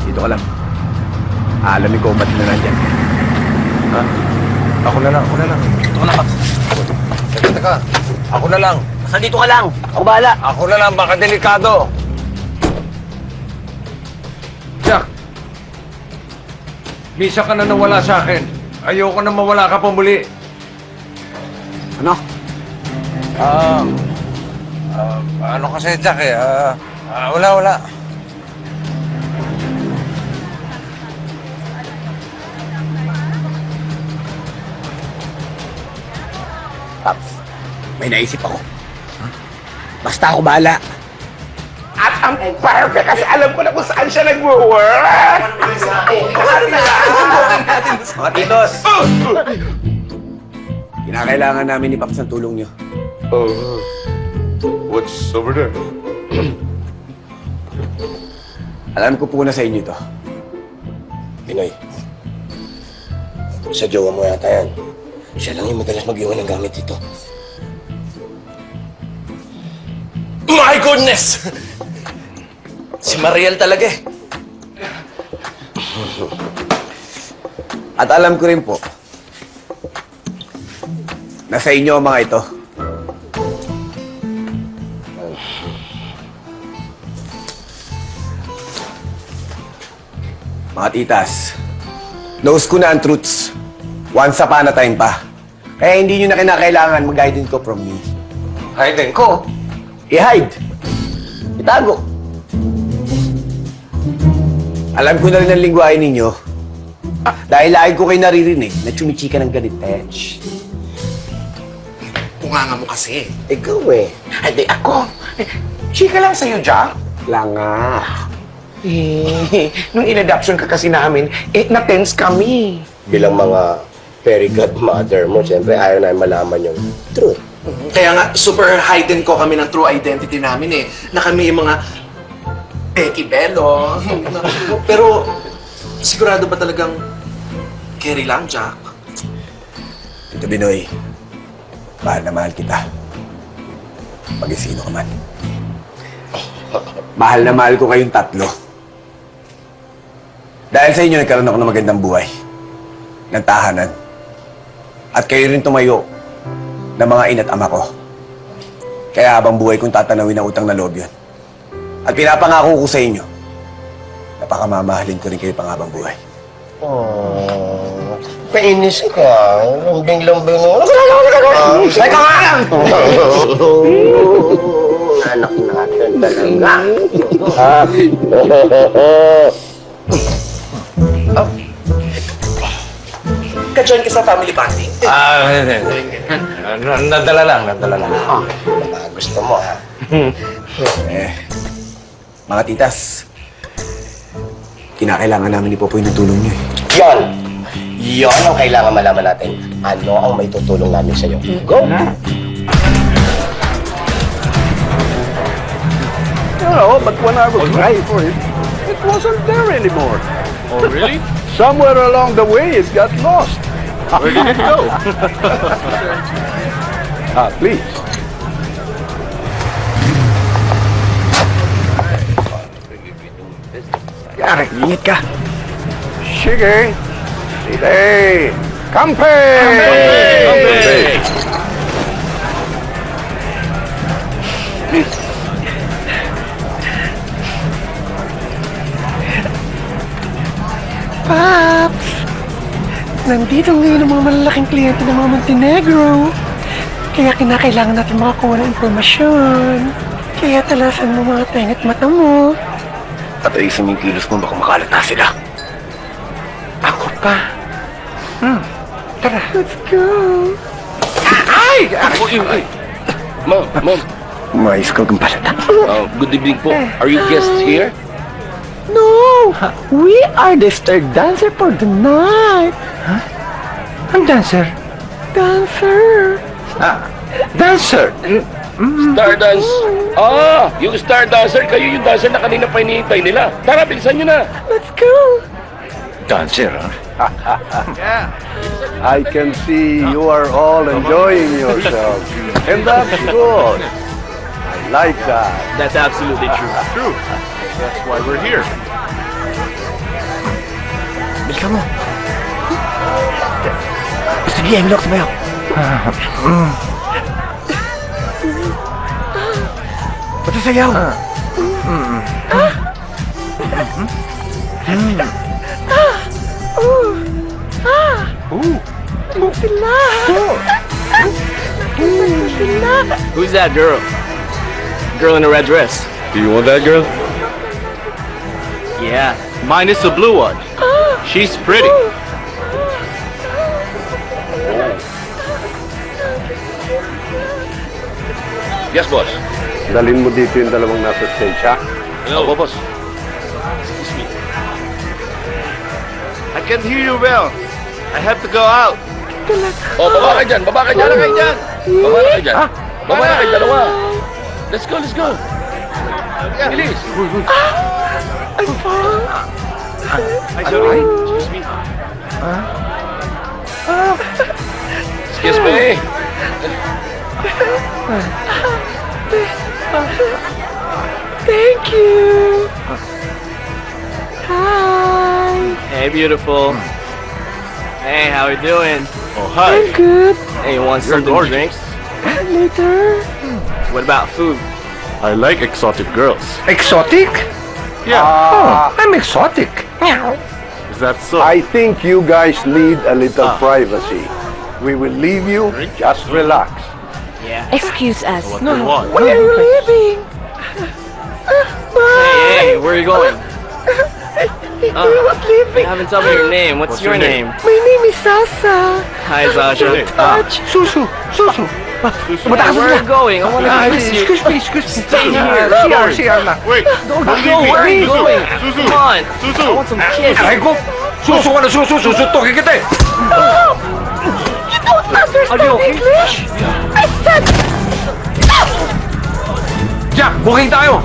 Speaker 2: Dito ka lang. Aalamin ko kung ba't sila nandyan.
Speaker 4: Ha? Ako na lang.
Speaker 20: Ito ka na, Paps.
Speaker 4: Teka. Ako na lang.
Speaker 2: Basta dito ka lang. Ako bahala.
Speaker 4: Ako na lang, baka delikado.
Speaker 11: Jack, misa ka na nawala sa akin. Ayoko na mawala ka pa muli.
Speaker 2: Ano?
Speaker 4: Ano kasi, Jack eh? Wala.
Speaker 2: Paps, may naisip ako. Basta ako bahala.
Speaker 11: At ang perfect kasi alam ko na kung saan siya nag-work.
Speaker 2: Mga titos! Kinakailangan namin ni Paps ng tulong niyo.
Speaker 11: What's over there?
Speaker 2: Alam ko po na sa inyo to.
Speaker 10: Pinoy, sa jowa mo yata yan. Siya lang yung madalas mag-iwan ng gamit dito. My goodness! Si Mariel talaga eh.
Speaker 2: At alam ko rin po, na sa inyo ang mga ito. Mga titas, knows ko na ang truths. Once upon a time pa. Kaya hindi nyo na kinakailangan mag-hide ko from me.
Speaker 4: Hide ko?
Speaker 2: I-hide. Itago. Alam ko na rin ang lingwahe ninyo. Dahil lagi ko kayo naririnig na chumichika ng galit.
Speaker 8: Punganga mo kasi.
Speaker 2: Ikaw eh.
Speaker 8: Hindi ako. Chika lang sa'yo, Jack.
Speaker 2: Langa.
Speaker 8: Nung in-adoption ka kasi namin, na-tense kami.
Speaker 10: Bilang mga fairy godmother mo, siyempre ayaw na malaman yung truth.
Speaker 8: Kaya nga, super hidden ko kami ng true identity namin na kami yung mga Becky Bello. Pero, sigurado ba talagang Kerry lang, Jack?
Speaker 2: Tito Binoy, mahal na mahal kita. Mag-isino ka man. Mahal na mahal ko kayong tatlo. Dahil sa inyo, nagkaroon ako ng magandang buhay. Ng tahanan. At kayo rin tumayo ng mga ina't ama ko. Kaya habang buhay kong tatanawin ang utang na loob yun. At pinapangako ko sa inyo, napakamamahalin ko rin kayo pang-habang buhay.
Speaker 10: Oh, painis ka. Lambing-lambing mo.
Speaker 2: Ay, ka nga!
Speaker 10: Anak natin talaga.
Speaker 8: Ka-join ka sa family bonding?
Speaker 4: Nadala lang.
Speaker 10: Gusto mo, ha?
Speaker 2: Mga titas, kinakailangan namin ni Popoy ng tulong niyo eh.
Speaker 10: Yon! Yon ang kailangan malaman natin. Ano ang may tutulong namin sa'yo? Go!
Speaker 16: No, but when I was ready for it, it wasn't there anymore.
Speaker 11: Oh, really?
Speaker 16: Somewhere along the way, it got lost.
Speaker 11: Where did it go?
Speaker 16: Please.
Speaker 2: Yari, ingat ka.
Speaker 16: Sige. Sile. Kampe!
Speaker 19: Paps! Nandito ngayon ang mga malalaking kliyente ng mga Montenegro. Kaya kinakailangan natin makakuha ng impormasyon. Kaya talasan mo mga tenga't mata mo.
Speaker 2: At ayusin mo yung kilos mo, baka makalata sila.
Speaker 19: Ako pa. Tara. Let's go.
Speaker 11: Ay! Ma'am.
Speaker 2: Mais ko kang palata.
Speaker 11: Good evening po. Are you guests here?
Speaker 19: No! We are the star dancer for the night.
Speaker 9: Ang dancer?
Speaker 19: Dancer.
Speaker 9: Dancer?
Speaker 11: Star dance. Yung star dancer, kayo yung dancer na kanina pa hinihintay nila. Tara, bilisan nyo na.
Speaker 19: Let's go.
Speaker 16: Dancer, huh? I can see you are all enjoying yourselves. And that's good. I like that.
Speaker 11: That's absolutely true. That's why we're here.
Speaker 2: Bilka mo. Gusto niya, Emilok, sabayaw. Ba't sayaw?
Speaker 19: Sila. Sila.
Speaker 11: Who's that girl? Girl in a red dress.
Speaker 15: Do you want that girl?
Speaker 11: Yeah, mine is the blue one. She's pretty. Yes, boss.
Speaker 16: Dalhin mo dito yung dalawang nasa stage, ha?
Speaker 11: Hello, boss. Excuse me. I can't hear you well. I have to go out. Baba ka dyan. Baba na kayo dyan. Baba na kayo dalawa. Let's go. Bilis.
Speaker 19: I'm fine.
Speaker 11: Sorry. Excuse me. Excuse me.
Speaker 19: Thank you. Hi.
Speaker 11: Hey, beautiful. Hey, how are you doing? Oh, hi.
Speaker 19: I'm good.
Speaker 11: Hey, you want something to drink?
Speaker 19: Later.
Speaker 11: What about food?
Speaker 15: I like exotic girls.
Speaker 9: Exotic?
Speaker 15: Yeah.
Speaker 9: I'm exotic.
Speaker 16: Is that so? I think you guys need a little privacy. We will leave you. Just relax.
Speaker 18: Yeah. Excuse us.
Speaker 11: What do you want?
Speaker 18: Where are you leaving?
Speaker 8: Hey, where are you going? You haven't told me your name. What's your name?
Speaker 19: My name is Sasa.
Speaker 8: Hi, Sasha.
Speaker 19: Susu.
Speaker 8: Where are you going? I want to kiss you.
Speaker 19: Excuse me.
Speaker 8: Stay here.
Speaker 11: Wait!
Speaker 8: Don't go. Where are you going? Come on. I want some kiss.
Speaker 4: Ay ko! Susu ka na susu! Susuntukin kita eh!
Speaker 19: You don't understand English. I said...
Speaker 4: Jack, booking tayo!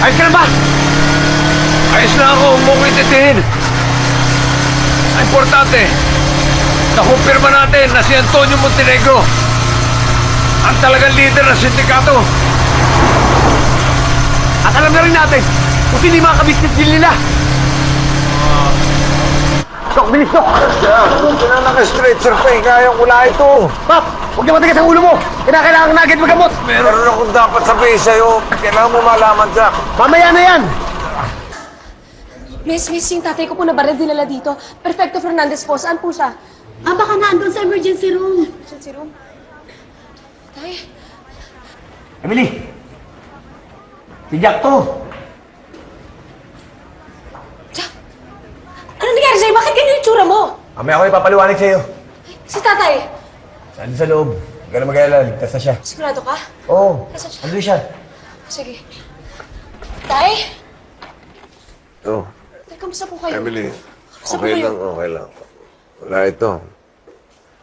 Speaker 4: Ayos ka na ba? Ayos na ako, huwag mo ko ititihin. Ang importante, nakumpirma natin na si Antonio Montenegro ang talagang leader ng sindikato.
Speaker 2: At alam na rin natin kung sino yung mga kabisnes deal nila. Sok, bilis, Sok!
Speaker 4: Hindi na naka-stretcher pa eh, kaya ko na ito.
Speaker 2: Pap, huwag niya matigas ang ulo mo. Kinakailangan na agad magamot.
Speaker 4: Meron akong dapat sabihin sa'yo. Kailangan mo malaman, Jack.
Speaker 2: Mamaya na yan.
Speaker 6: Miss, yung tatay ko po na baril dinala dito. Perfecto Fernandez po. Saan po siya? Baka naandun sa emergency room. Emergency room? Tay?
Speaker 2: Emily! Si Jack to.
Speaker 6: Ano nangyari sa'yo? Bakit ganyan yung tsura mo?
Speaker 20: Mamaya ako ipapaliwanag sa'yo.
Speaker 6: Si tatay?
Speaker 20: Saan sa loob? Huwag ka na mag-alala, ligtas na siya.
Speaker 6: Sigurado ka?
Speaker 20: Oo,
Speaker 6: Nasaan siya?
Speaker 20: andun siya.
Speaker 6: Sige. Tay?
Speaker 4: Oh,
Speaker 6: Tay, kamusta po kayo?
Speaker 4: Emily,
Speaker 6: Kamusta po
Speaker 4: okay
Speaker 6: kayo?
Speaker 4: lang, okay lang. Wala ito.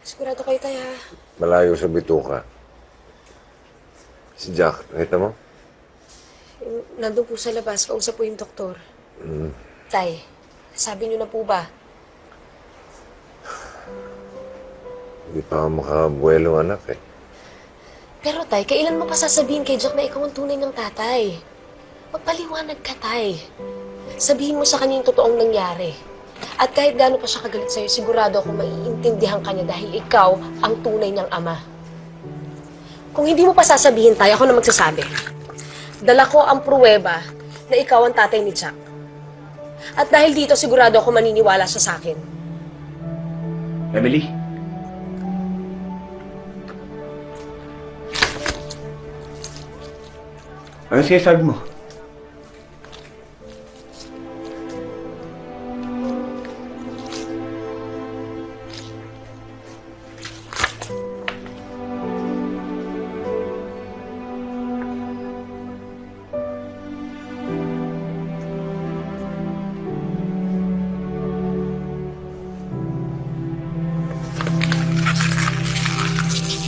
Speaker 6: Sigurado kayo, tay, ha?
Speaker 4: Malayo sa bituka. Si Jack, nakita mo?
Speaker 6: Nandun po sa labas. Kausap po yung doktor.
Speaker 4: Mm.
Speaker 6: Tay, sabi niyo na po ba?
Speaker 4: Hindi pa ako makabuelo, anak eh.
Speaker 6: Pero tay, kailan mo pa sasabihin kay Jack na ikaw ang tunay ng tatay? Magpaliwanag ka, tay. Sabihin mo sa kanya yung totoong nangyari. At kahit gaano pa siya kagalit sa'yo, sigurado ako maiintindihan ka niya dahil ikaw ang tunay niyang ama. Kung hindi mo pa sasabihin, tay, ako na magsasabi. Dala ko ang pruweba na ikaw ang tatay ni Jack. At dahil dito, sigurado ako maniniwala siya sa akin.
Speaker 2: Emily? Ano sinasabi mo?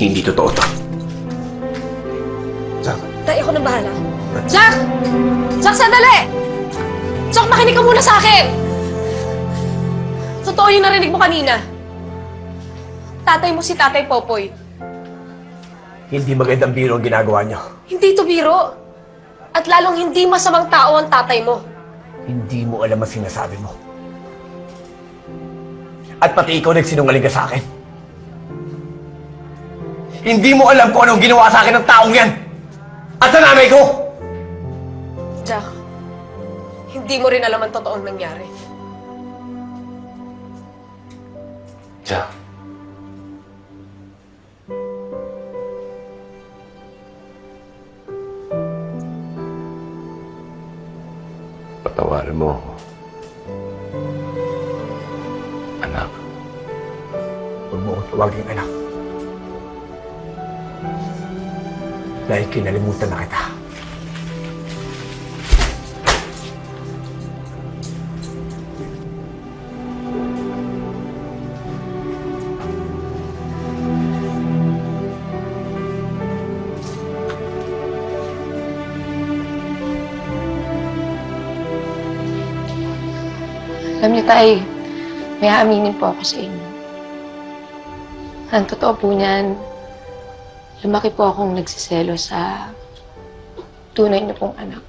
Speaker 2: Hindi totoo to.
Speaker 6: Tay, ako na bahala. Jack! Jack, sandali! Jack, makinig ka muna sa akin! Totoo yung narinig mo kanina. Tatay mo si Tatay Popoy.
Speaker 20: Hindi magandang biro ang ginagawa niyo.
Speaker 6: Hindi to biro. At lalong hindi masamang tao ang tatay mo.
Speaker 20: Hindi mo alam ang sinasabi mo. At pati ikaw nagsinungaling ka sa akin. Hindi mo alam kung anong ginawa sa akin ng taong yan! At sa nanay ko!
Speaker 6: Jack, hindi mo rin alam ang totoong nangyari.
Speaker 4: Jack. Patawarin mo ako. Anak.
Speaker 20: Huwag mo akong tawaging anak. Dahil kinalimutan na kita.
Speaker 3: Alam niyo, Tay, may aaminin po ako sa inyo. Ang totoo po niyan, lumaki po akong nagsiselo sa tunay niyo pong anak.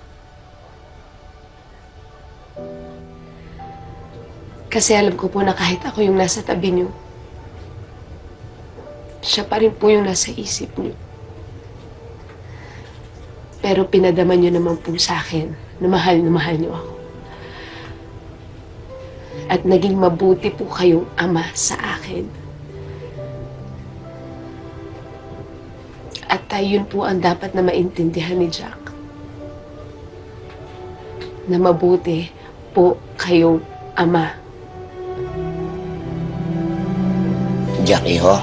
Speaker 3: Kasi alam ko po na kahit ako yung nasa tabi niyo, siya pa rin po yung nasa isip niyo. Pero pinadama niyo naman po sa akin na mahal niyo ako. At naging mabuti po kayong ama sa akin. At yun po ang dapat na maintindihan ni Jack. Na mabuti po kayong ama.
Speaker 10: Jack, iho,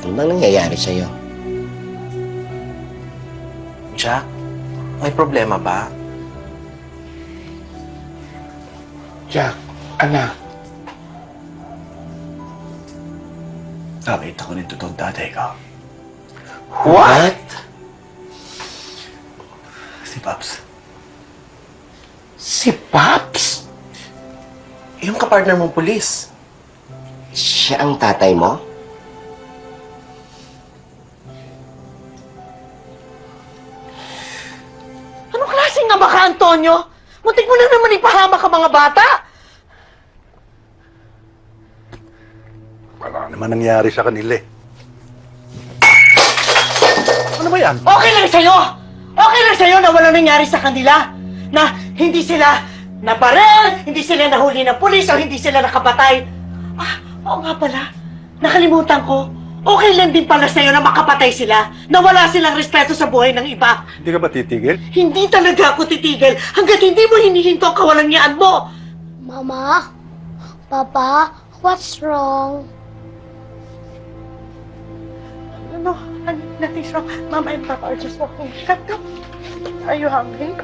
Speaker 10: ano bang nangyayari sa'yo?
Speaker 21: Jack, may problema ba?
Speaker 16: Jack, anak. Nakita ko ng totoong tatay ko.
Speaker 21: What?
Speaker 16: Si Pops.
Speaker 21: Si Pops? Yung kapartner mong pulis.
Speaker 10: Siya ang tatay mo?
Speaker 19: Anong klaseng ama ka, Antonio? Muntik mo na naman ipahamak ang mga bata!
Speaker 16: Wala naman nangyari sa kanila eh. Ano ba yan?
Speaker 19: Okay lang sa'yo! Okay lang sa'yo na walang nangyari sa kanila! Na hindi sila nabarel, hindi sila nahuli ng pulis, o hindi sila nakapatay. Ah, oo nga pala. Nakalimutan ko. Okay lang din pala sa'yo na makapatay sila, na wala silang respeto sa buhay ng iba.
Speaker 16: Hindi ka ba titigil?
Speaker 19: Hindi talaga ako titigil hanggat hindi mo hinihinto ang kawalangyaan mo.
Speaker 12: Mama? Papa? What's wrong?
Speaker 19: No, nothing's wrong. Mama and Papa are just walking. Shut up. Are you hungry?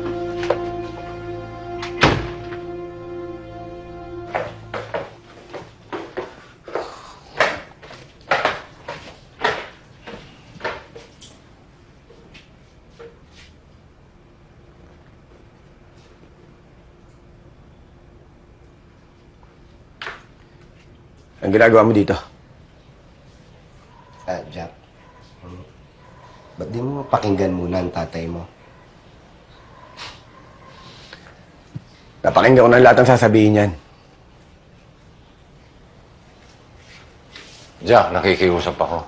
Speaker 20: Ang ginagawa mo dito?
Speaker 10: Jack, ba't di mo pakinggan muna ang tatay mo?
Speaker 20: Napakinggan ko ng lahat ng sasabihin yan.
Speaker 4: Jack, nakikiusap ako.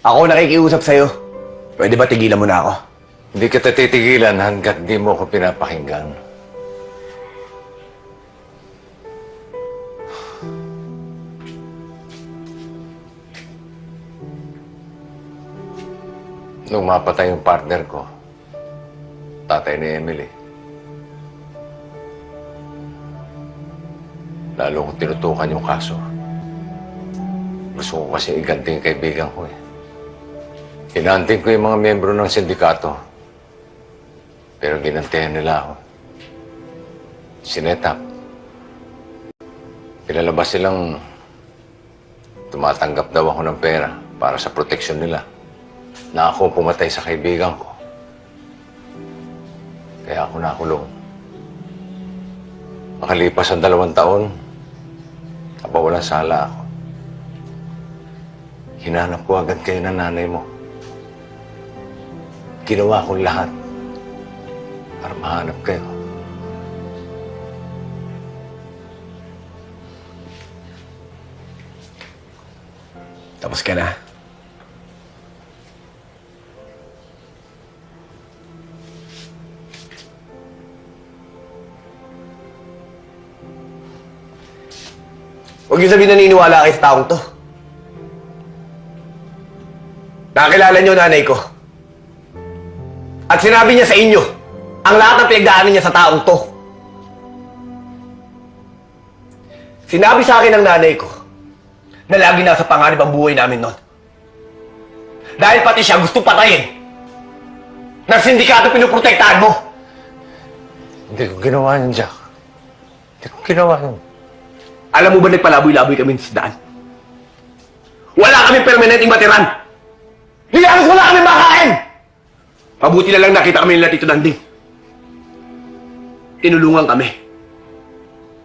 Speaker 20: Ako nakikiusap sa'yo. Pwede ba tigilan mo na ako?
Speaker 4: Hindi kita titigilan hanggat di mo ako pinapakinggan. Nung mapatay yung partner ko, tatay ni Emily, lalo kong tinutukan yung kaso. Gusto ko kasi iganti yung kaibigan ko eh. Hinanting ko yung mga miyembro ng sindikato. Pero ginantihan nila ako. Sinetap. Pinalabas silang tumatanggap daw ako ng pera para sa proteksyon nila. Na ako pumatay sa kaibigan ko. Kaya ako nakulong. Makalipas ang 2 taon, napawalang sala ako. Hinanap ko agad kayo ng nanay mo. Ginawa ko lahat para mahanap kayo.
Speaker 20: Tapos ka na. Huwag niyo sabihin naniniwala kayo sa taong to. Nakakilala niyo nanay ko. At sinabi niya sa inyo ang lahat ng pinagdaanan niya sa taong to. Sinabi sa akin ng nanay ko na lagi nasa panganib ang buhay namin noon. Dahil pati siya gusto patayin ng sindikato pinuprotektahan mo.
Speaker 4: Hindi ko ginawa yun, Jack. Hindi ko ginawa yun.
Speaker 20: Alam mo ba nagpalaboy-laboy kami sa daan? Wala kaming permanenteng matiran! Hindi halos wala kaming makain! Mabuti na lang nakita kami nila Tito Nanding. Tinulungan kami.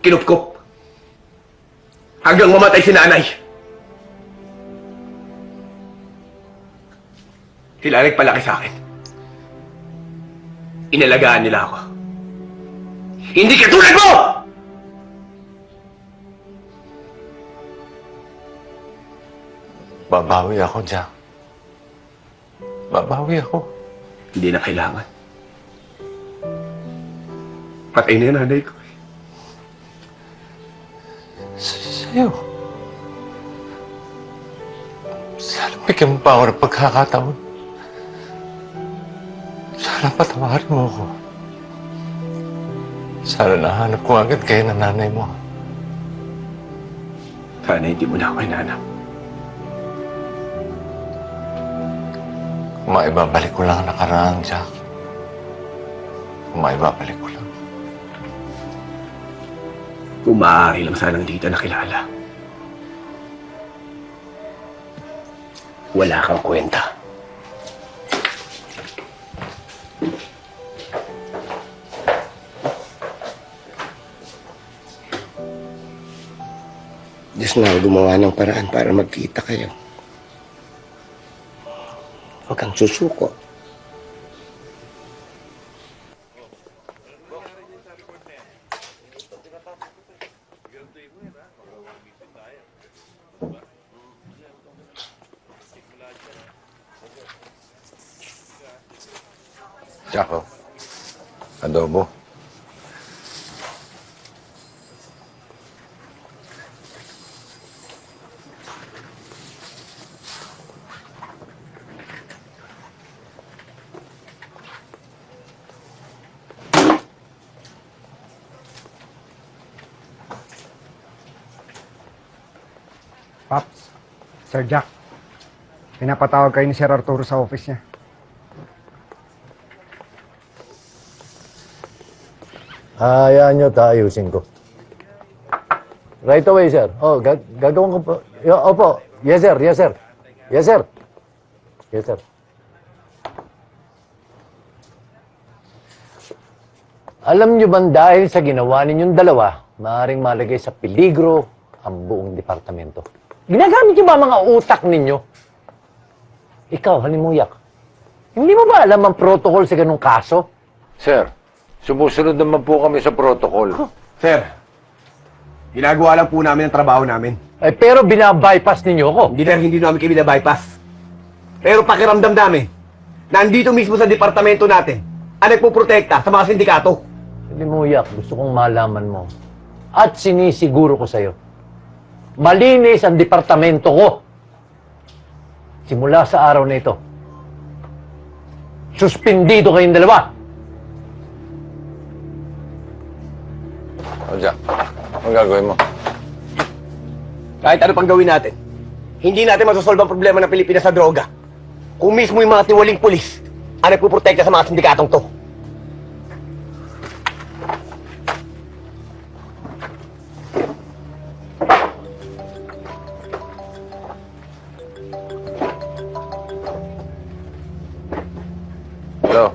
Speaker 20: Kinupkop. Hanggang mamatay si nanay. Sila nagpalaki sa akin. Inalagaan nila ako. Hindi katulad mo!
Speaker 4: Babawi ako, Jack. Babawi ako.
Speaker 20: Hindi na kailangan. Patay na yung nanay ko.
Speaker 4: Sa'yo. Sana bigyan mo pa ako ng pagkakataon. Sana patawarin mo ako. Sana nahanap ko agad kayo ng nanay mo.
Speaker 20: Sana hindi mo na ako hinanap.
Speaker 4: Kung maibabalik ko lang ang nakaraan, Jack. Kung maibabalik ko lang.
Speaker 20: Kung maaari lang sanang dito nakilala. Wala kang kwenta.
Speaker 10: Diyos na gumawa ng paraan para magkita kayo. Huwag kang susuko.
Speaker 4: Jaco, adobo.
Speaker 14: Paps, Sir Jack, pinapatawag kayo ni Sir Arturo sa office niya.
Speaker 1: Hayaan nyo, taayusin ko. Right away, sir. Oh, gagawin ko po. Opo. Yes, sir. Yes, sir. Yes, sir. Yes, sir. Alam nyo ba dahil sa ginawa ninyong dalawa, maaaring malagay sa peligro ang buong departamento? Ginagamit nyo ba mga utak ninyo? Ikaw, halimuyak. Hindi mo ba alam ang protocol sa ganung kaso?
Speaker 4: Sir, sumusunod naman po kami sa protocol.
Speaker 20: Sir, ginagawa lang po namin ang trabaho namin.
Speaker 1: Eh, pero binabypass ninyo ako.
Speaker 20: Hindi namin kayo binabypass. Pero pakiramdam namin, nandito mismo sa departamento natin, ang nagpuprotekta sa mga sindikato.
Speaker 1: Halimuyak, gusto kong malaman mo. At sinisiguro ko sa'yo, malinis ang departamento ko. Simula sa araw na ito, suspindido kayong dalawa.
Speaker 4: O, Jack, ang gagawin mo?
Speaker 20: Kahit ano pang gawin natin, hindi natin masosolve ang problema ng Pilipinas sa droga. Kung mismo yung mga tiwaling pulis ang nagpuprotekta sa mga sindikatong to.
Speaker 4: Hello?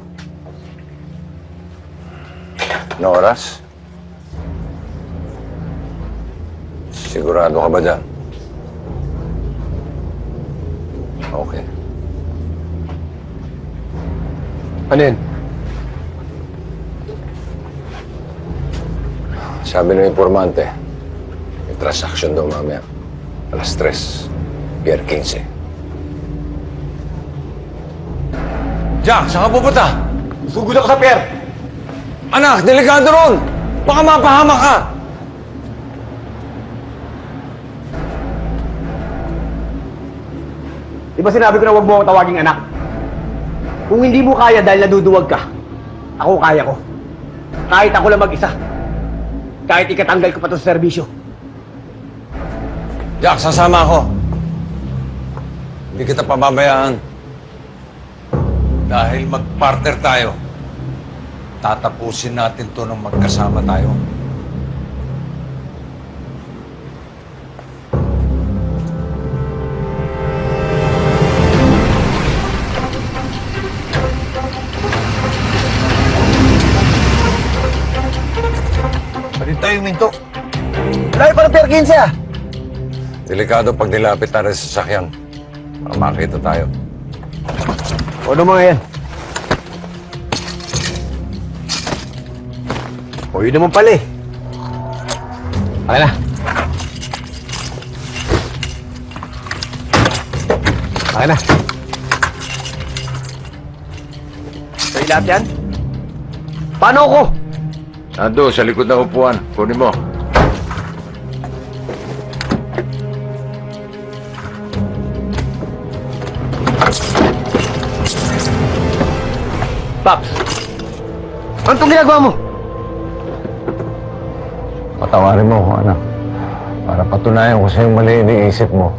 Speaker 4: Ano oras? Sigurado ka ba dyan? Okay.
Speaker 20: Ano yun?
Speaker 4: Sabi ng informante, may transaction daw mamaya. Alas 3, Pier 15. Jack, saan ka pupunta?
Speaker 20: Sugod ako sa pier!
Speaker 4: Anak, delikado ron! Baka mapahamak ka!
Speaker 20: Di ba sinabi ko na huwag mo akong tawaging anak? Kung hindi mo kaya dahil naduduwag ka, ako kaya ko. Kahit ako lang mag-isa. Kahit ikatanggal ko pa ito sa serbisyo.
Speaker 4: Jack, sasama ako. Hindi kita pababayaan. Dahil mag-partner tayo, tatapusin natin to nang magkasama tayo.
Speaker 2: huminto. Layo pa ng Pier 15 ah.
Speaker 4: Delikado pag nilapit tayo sa sasakyan. Para makita tayo.
Speaker 2: Ano mga yan? O yun naman pala eh. Okay na. Okay na.
Speaker 20: Sa'yo lahat yan? Paano ako?
Speaker 4: Nando, sa likod ng upuan. Kunin mo.
Speaker 20: Paps, ano itong ginagawa mo?
Speaker 4: Patawarin mo ako, anak. Para patunayan ko sa'yo mali iniisip mo.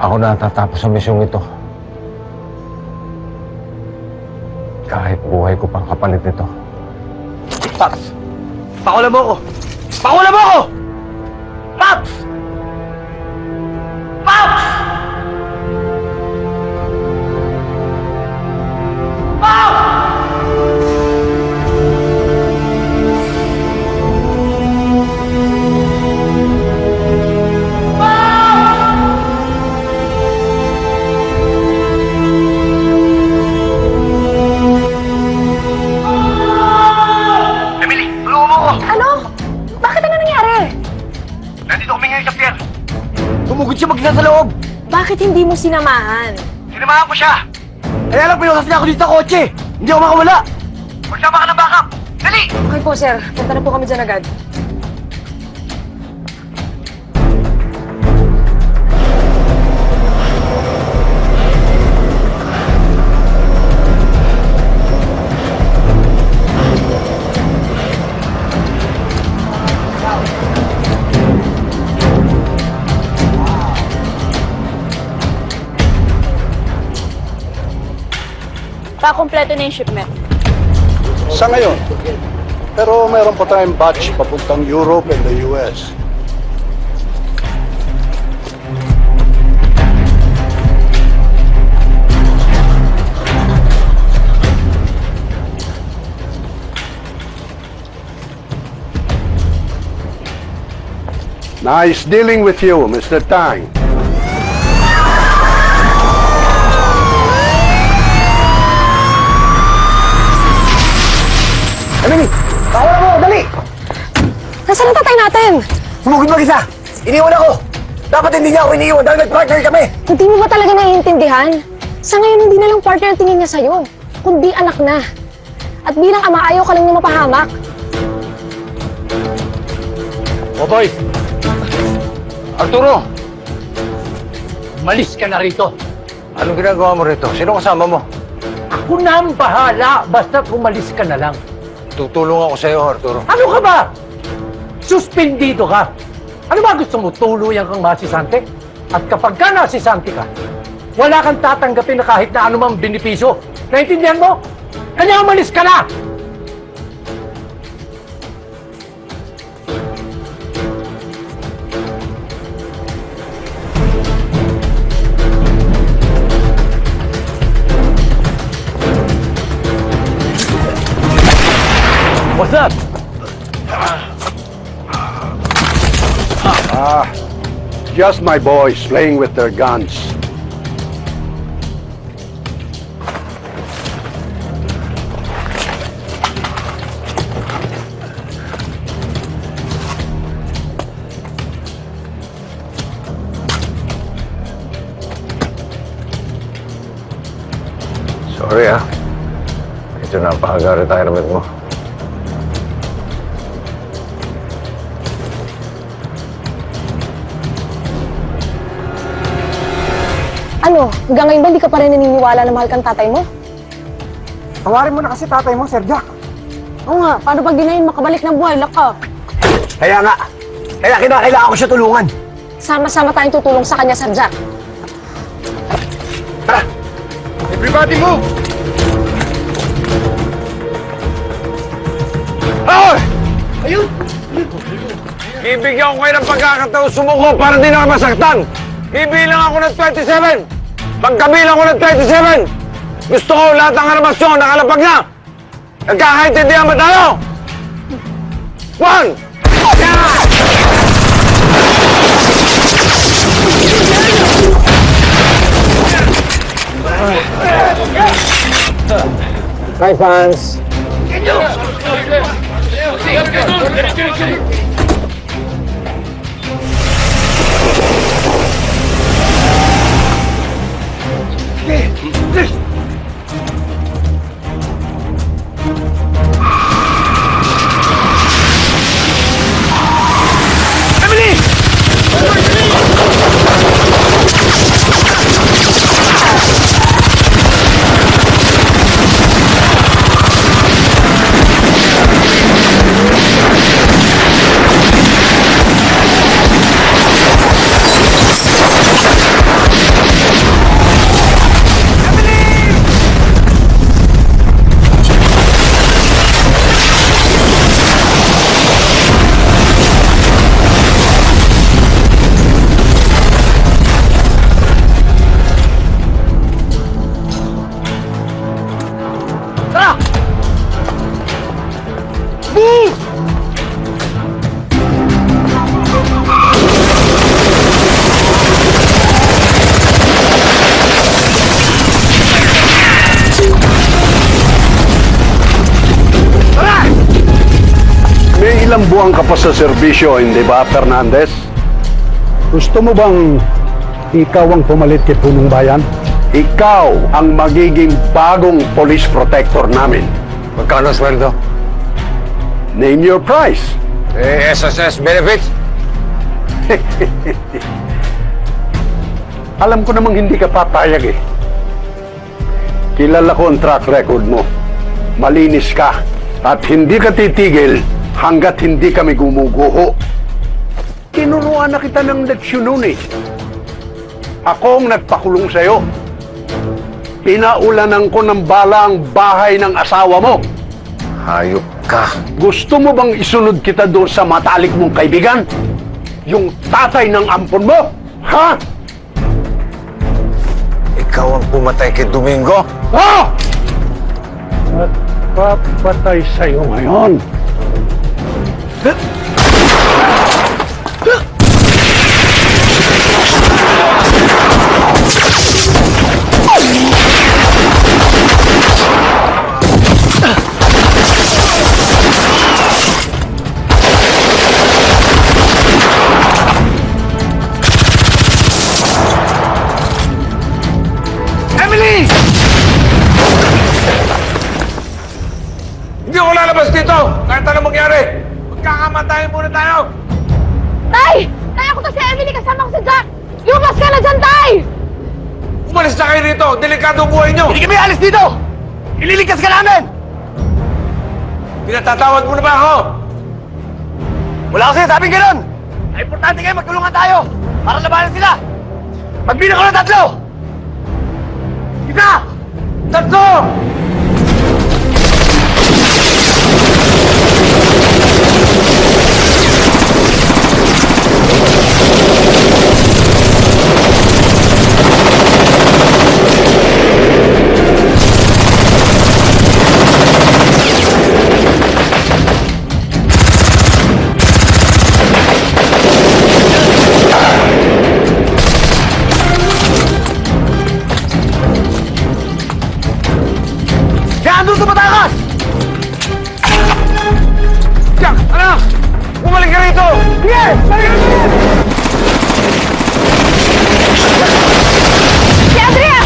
Speaker 4: Ako na tatapos ang misyong ito. Kahit buhay ko pang kapalit nito.
Speaker 20: Paps, pakulan mo ako! Pakulan mo ako! Paps! Paps!
Speaker 2: Tumugod siya mag-isa sa loob!
Speaker 18: Bakit hindi mo sinamahan?
Speaker 2: Sinamahan ko siya! Kaya lang pinusas niya ako dito sa kotse! Hindi ako makawala! Magsama ka ng backup! Dali!
Speaker 18: Okay po, sir. Punta na po kami dyan agad.
Speaker 13: Pakompleto na yung shipment.
Speaker 16: Sa ngayon. Pero meron pa tayong batch papuntang Europe and the US. Nice dealing with you, Mr. Tang.
Speaker 2: Emily! Pakawala mo! Dali!
Speaker 18: Nasaan ang tatay natin?
Speaker 2: Sumugod mag-isa! Iniwan ako! Dapat hindi niya ako iniiwan dahil nag-partner kami!
Speaker 18: Hindi mo ba talaga naiintindihan? Sa ngayon, hindi na lang partner ang tingin niya sa'yo, kundi anak na. At bilang ama, ayaw ka lang niya mapahamak.
Speaker 1: Boboy! Arturo! Malis ka na rito.
Speaker 4: Anong ginagawa mo rito? Sino kasama mo?
Speaker 1: Ako na ang bahala, basta umalis ka na lang.
Speaker 4: Tutulong ako sa'yo, Arturo.
Speaker 1: Ano ka ba? Suspendido ka. Ano ba gusto mo? Tuluyan kang masisante? At kapag ka nasisante ka, wala kang tatanggapin na kahit na anumang benepisyo. Naintindihan mo? Kanya umalis ka na! What's up?
Speaker 16: Just my boys playing with their guns.
Speaker 4: Sorry Medyo napaka-retirement mo.
Speaker 18: Ano, hanggang ngayon ba hindi ka pa rin naniniwala na mahal kang tatay mo?
Speaker 14: Tawarin mo na kasi tatay mo, Sir Jack.
Speaker 18: Oo nga, paano pag di na yun makabalik ng buhay, laka?
Speaker 2: Kaya nga! Kaya kinakailangan ko siya tulungan!
Speaker 18: Sama-sama tayong tutulong sa kanya, Sir Jack.
Speaker 2: Tara! Everybody move!
Speaker 4: Hoy! Ayun! Bibigyan ko kayo ng pagkakataon sumuko para di na masaktan. Ibilang ako ng 27! Pagkabilang ko ng 27! Gusto ko lahat ng armasyon nakalapag na! Nagkakaintindihan ba tayo? 1! Hi, fans.
Speaker 16: May ilang buwan ka pa sa serbisyo, hindi ba, Fernandez? Gusto mo bang ikaw ang pumalit kay Punong Bayan? Ikaw ang magiging bagong police protector namin.
Speaker 4: Magkano sweldo?
Speaker 16: Name your price.
Speaker 4: SSS benefits?
Speaker 16: Alam ko namang hindi ka papayag eh. Kilala ko ang track record mo. Malinis ka. At hindi ka titigil hanggat hindi kami gumuguho. Tinuruan na kita ng leksyon noon eh. Ako ang nagpakulong sa'yo. Pinaulanan ko ng bala ang bahay ng asawa mo.
Speaker 4: Hayop ka.
Speaker 16: Gusto mo bang isunod kita doon sa matalik mong kaibigan? Yung tatay ng ampon mo? Ha?
Speaker 4: Ikaw ang pumatay kay Domingo?
Speaker 16: Ha? At papatay sa'yo ngayon.
Speaker 4: Emily! Hindi ako lalabas dito! Kahit anong mangyari! Magkakamatayin muna tayo!
Speaker 18: Tay! Tay, ako to si Emily, kasama ko si Jack! Lumabas ka na dyan, Tay!
Speaker 4: Umalis na kayo rito! Delikado ang buhay nyo!
Speaker 20: Hindi kami alis dito! Ililigtas ka namin!
Speaker 4: Pinatatawad mo na ba ako?
Speaker 20: Wala kasi sabing ganun! Ang importante kayo, magtulungan tayo! Para labanan sila! Magbilang ko ng 3! Isa! 3! Andun sa Batangas!
Speaker 4: Jack! Anak! Bumalik ka rito!
Speaker 20: Sige! Balik ka rito!
Speaker 18: Si Andrea!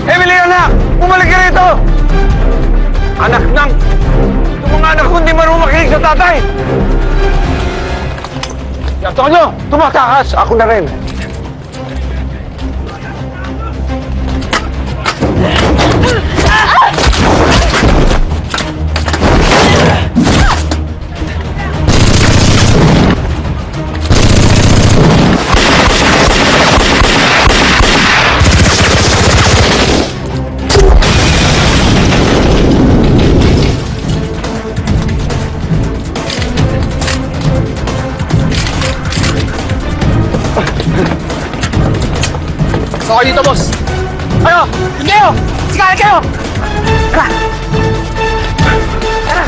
Speaker 4: Emily, anak! Bumalik ka rito! Anak ng... Yung mga anak ko hindi marunong makinig sa tatay! Antonio! Tumatakas! Ako na rin!
Speaker 20: So kayo dito, boss! Ano? Hindi kayo! Sigahan kayo! Tara! Tara!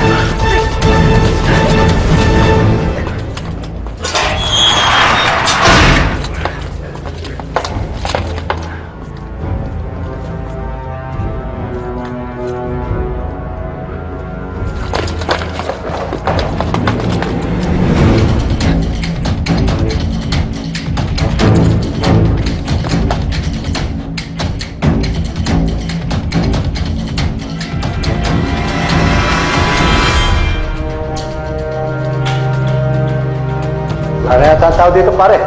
Speaker 1: yata ang tao dito, pare.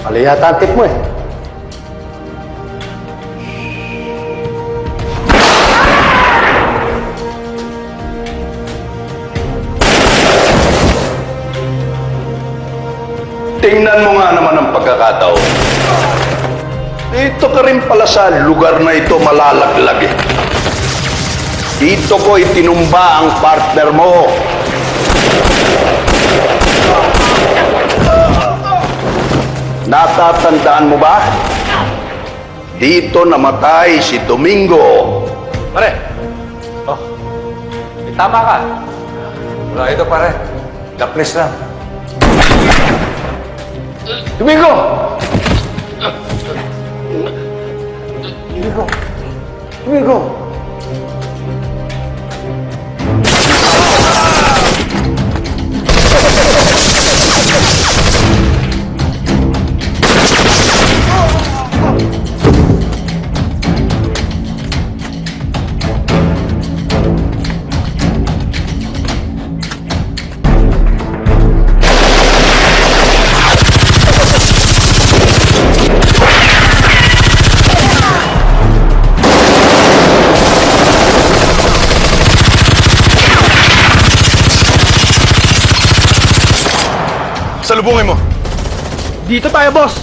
Speaker 1: Mali yata ang tip mo eh.
Speaker 16: Tingnan mo nga naman ang pagkakataon. Dito ka rin pala sa lugar na ito malalaglag eh. Dito ko itinumba ang partner mo. Natatandaan mo ba? Dito namatay si Domingo.
Speaker 4: Pare! Oh, tama ka. Wala ito, pare. Daplis lang.
Speaker 1: Domingo! Domingo! Domingo!
Speaker 16: Salubungin mo.
Speaker 9: Dito tayo, boss!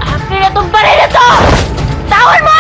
Speaker 12: Akin na tong baril na to! Tawan mo!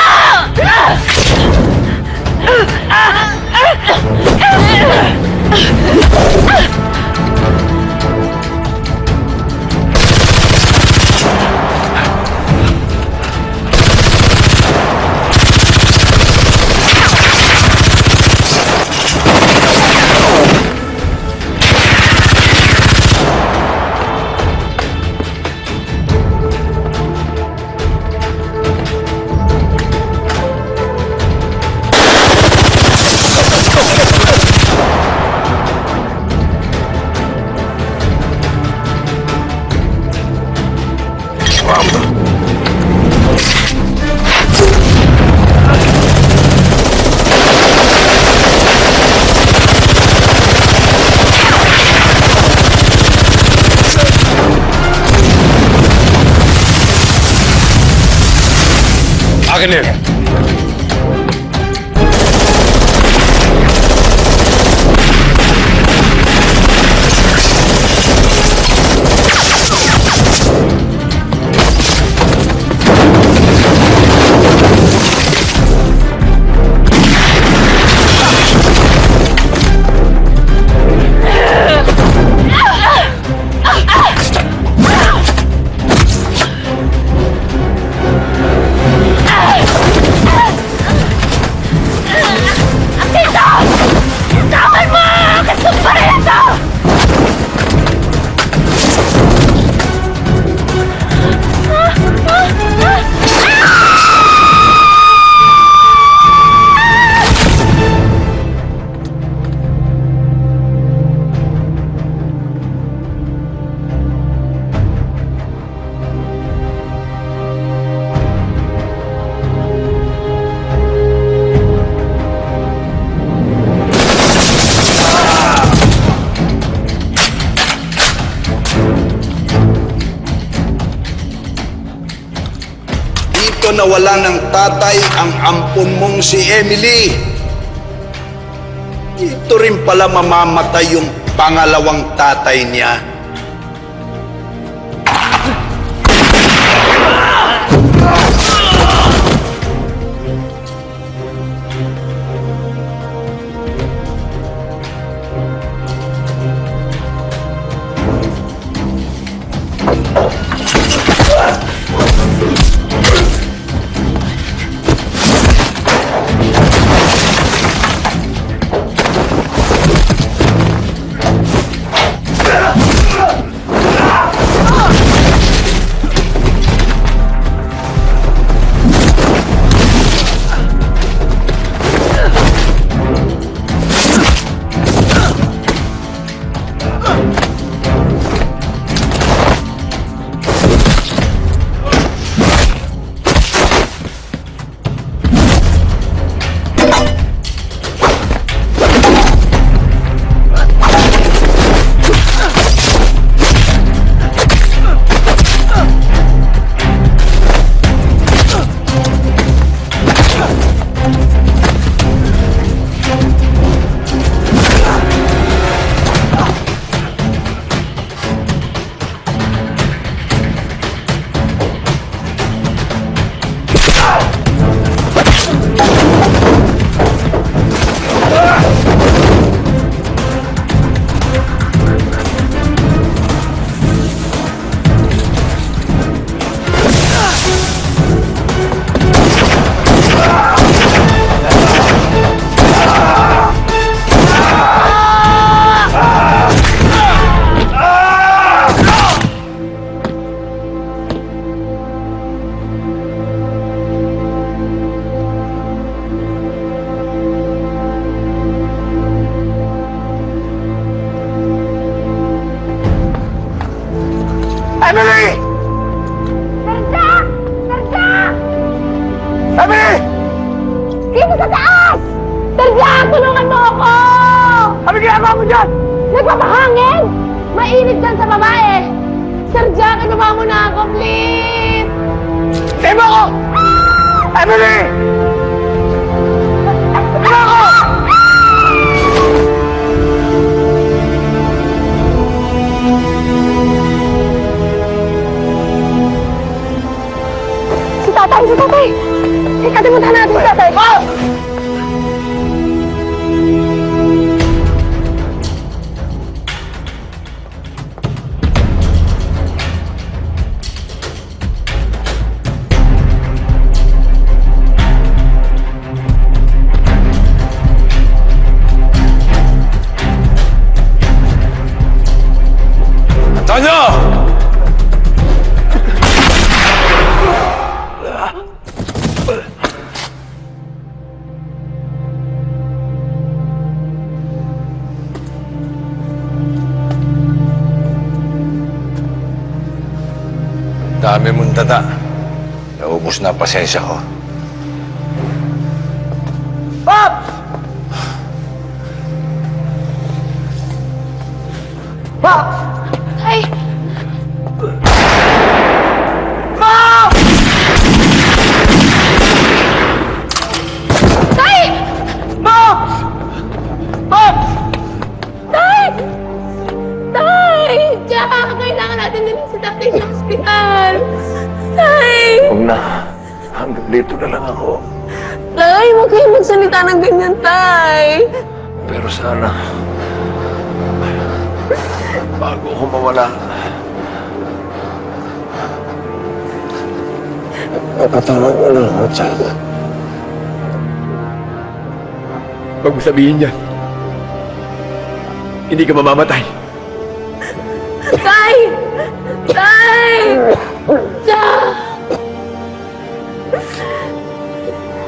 Speaker 11: Akin yan.
Speaker 16: Dito nawala ng tatay ang ampon mong si Emily. Dito rin pala mamamatay yung pangalawang tatay niya.
Speaker 11: Emily!
Speaker 12: Serdak! Serdak!
Speaker 11: Emily!
Speaker 12: Dito sa taas! Serdak, tulungan mo ako!
Speaker 11: Ano ginagawa mo dyan?
Speaker 12: Nagpapahangin! Mainit dyan sa babae! Serdak, ibaba mo na ako, please!
Speaker 11: Tema ko! Emily! Tema ko!
Speaker 12: Si tatay! Si tatay! Ikatimutan natin si tatay!
Speaker 11: Antonio!
Speaker 4: Dami mong dada. Naubos na ang pasensya ko.
Speaker 11: Pops! Pops!
Speaker 12: Ay!
Speaker 11: Pops!
Speaker 12: Tay!
Speaker 11: Pops! Pops!
Speaker 12: Tay! Tay! Jack, kailangan natin din si tatay sa ospital. Tay!
Speaker 4: Huwag na. Hanggang dito na lang ako.
Speaker 12: Tay, huwag kayo magsalita ng ganyan, Tay.
Speaker 4: Pero sana, bago ako mawala, napatawag mo na ako, Chad.
Speaker 20: Huwag mo sabihin yan. Hindi ka mamamatay.
Speaker 12: Tay! Tay! Jack!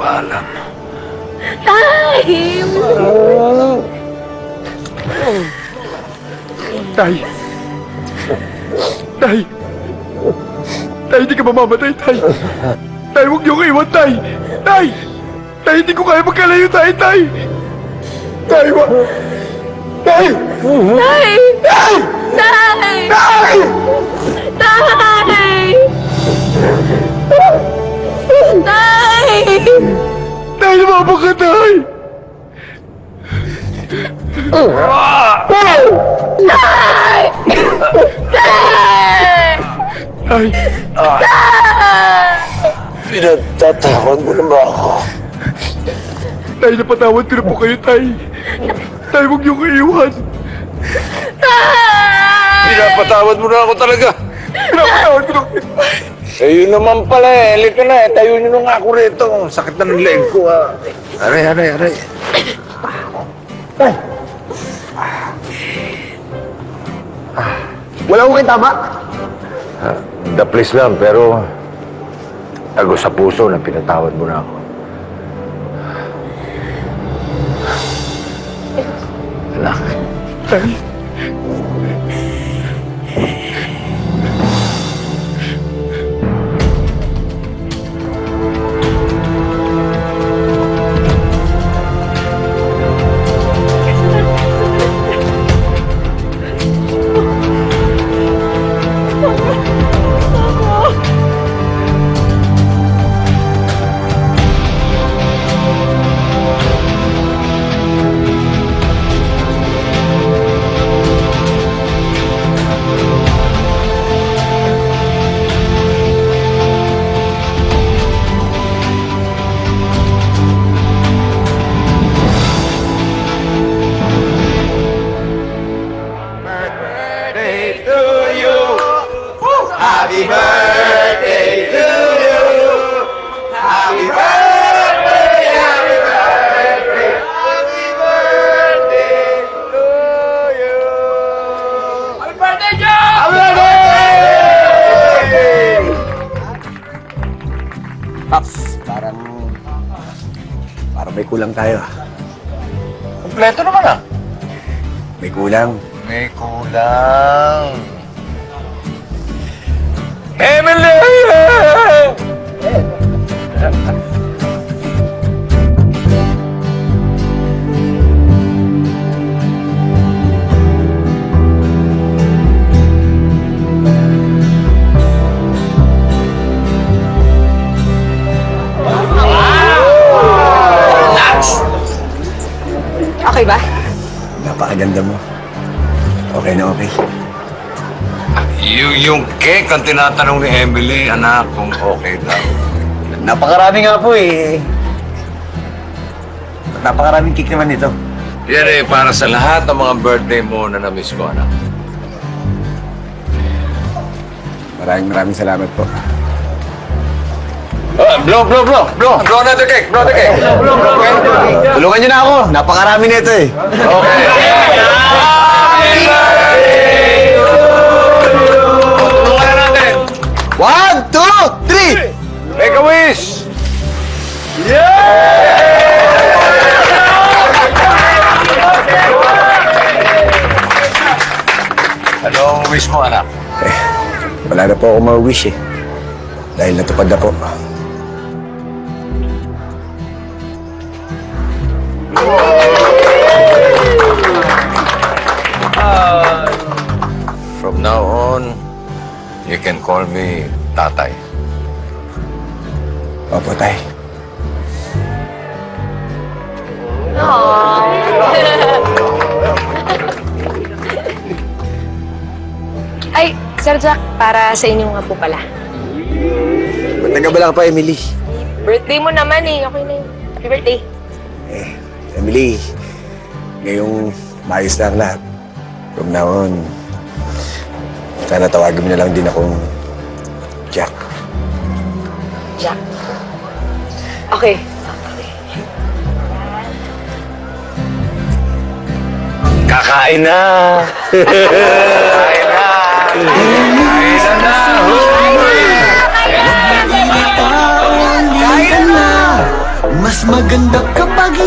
Speaker 4: Paalam.
Speaker 12: Tay!
Speaker 20: Tay! Tay! Tay, hindi ka mamamatay, Tay! Tay, huwag niyo ko iwan, Tay! Tay! Tay, hindi ko kaya magkalayo, Tay! Tay! Tay, wag! Tay!
Speaker 12: Tay!
Speaker 20: Tay!
Speaker 12: Tay!
Speaker 20: Tay!
Speaker 12: Tay! Tay!
Speaker 20: Tay, lumabang ka, Tay!
Speaker 12: Tay! Tay!
Speaker 20: Tay!
Speaker 4: Pinagtatawag mo na ba ako?
Speaker 20: Tay, napatawad ko na po kayo, Tay! Tay, huwag niyo ko iwan!
Speaker 4: Pinapatawad mo na ako talaga.
Speaker 20: Pinapatawad ko na kayo!
Speaker 4: Eh, yun naman pala eh. Halika na eh. Tayo nyo na nga ako rito. Sakit na ng leg ko ah. Aray, aray, aray.
Speaker 2: Tay! Wala ko kayo tama?
Speaker 4: The please lang, pero tago sa puso na pinatawad mo na ako. Anak.
Speaker 20: Tay!
Speaker 11: Happy birthday to you. Happy birthday, happy birthday, happy birthday to you. Happy birthday, Joe! Happy birthday!
Speaker 2: Paps, parang may kulang tayo.
Speaker 4: Kompleto naman ah.
Speaker 2: May kulang.
Speaker 4: May kulang. Emily!
Speaker 18: Okay ba?
Speaker 7: Napakaganda mo. Okay na okay.
Speaker 4: Yung cake ang tinatanong ni Emily, anak, kung okay daw.
Speaker 7: Napakarami nga po eh. Napakaraming cake naman nito.
Speaker 4: Yan eh, para sa lahat ng mga birthday mo na na-miss ko, anak.
Speaker 7: Maraming salamat po.
Speaker 4: Blow na the cake, blow the cake.
Speaker 7: Tulungan niyo na ako. Napakarami nito eh.
Speaker 4: Okay. Tulungan na natin.
Speaker 7: 1, 2, 3!
Speaker 4: Make a wish! Anong wish mo, anak?
Speaker 7: Wala na po ako ma-wish eh. Dahil natupad na po.
Speaker 4: From now on, you can call me Tatay.
Speaker 7: Opo, tay.
Speaker 18: Ay, Sir Jack, para sa inyo nga po pala.
Speaker 7: Ba't nagabala ka pa, Emily?
Speaker 18: Birthday mo naman eh. Okay na yun. Happy birthday.
Speaker 7: Emily, ngayong maayos na ang lahat. From now on, sana tawagin mo na lang din akong Jack.
Speaker 18: Jack. Okay.
Speaker 10: Kakain na! Kakain na!
Speaker 2: Mas maganda kapag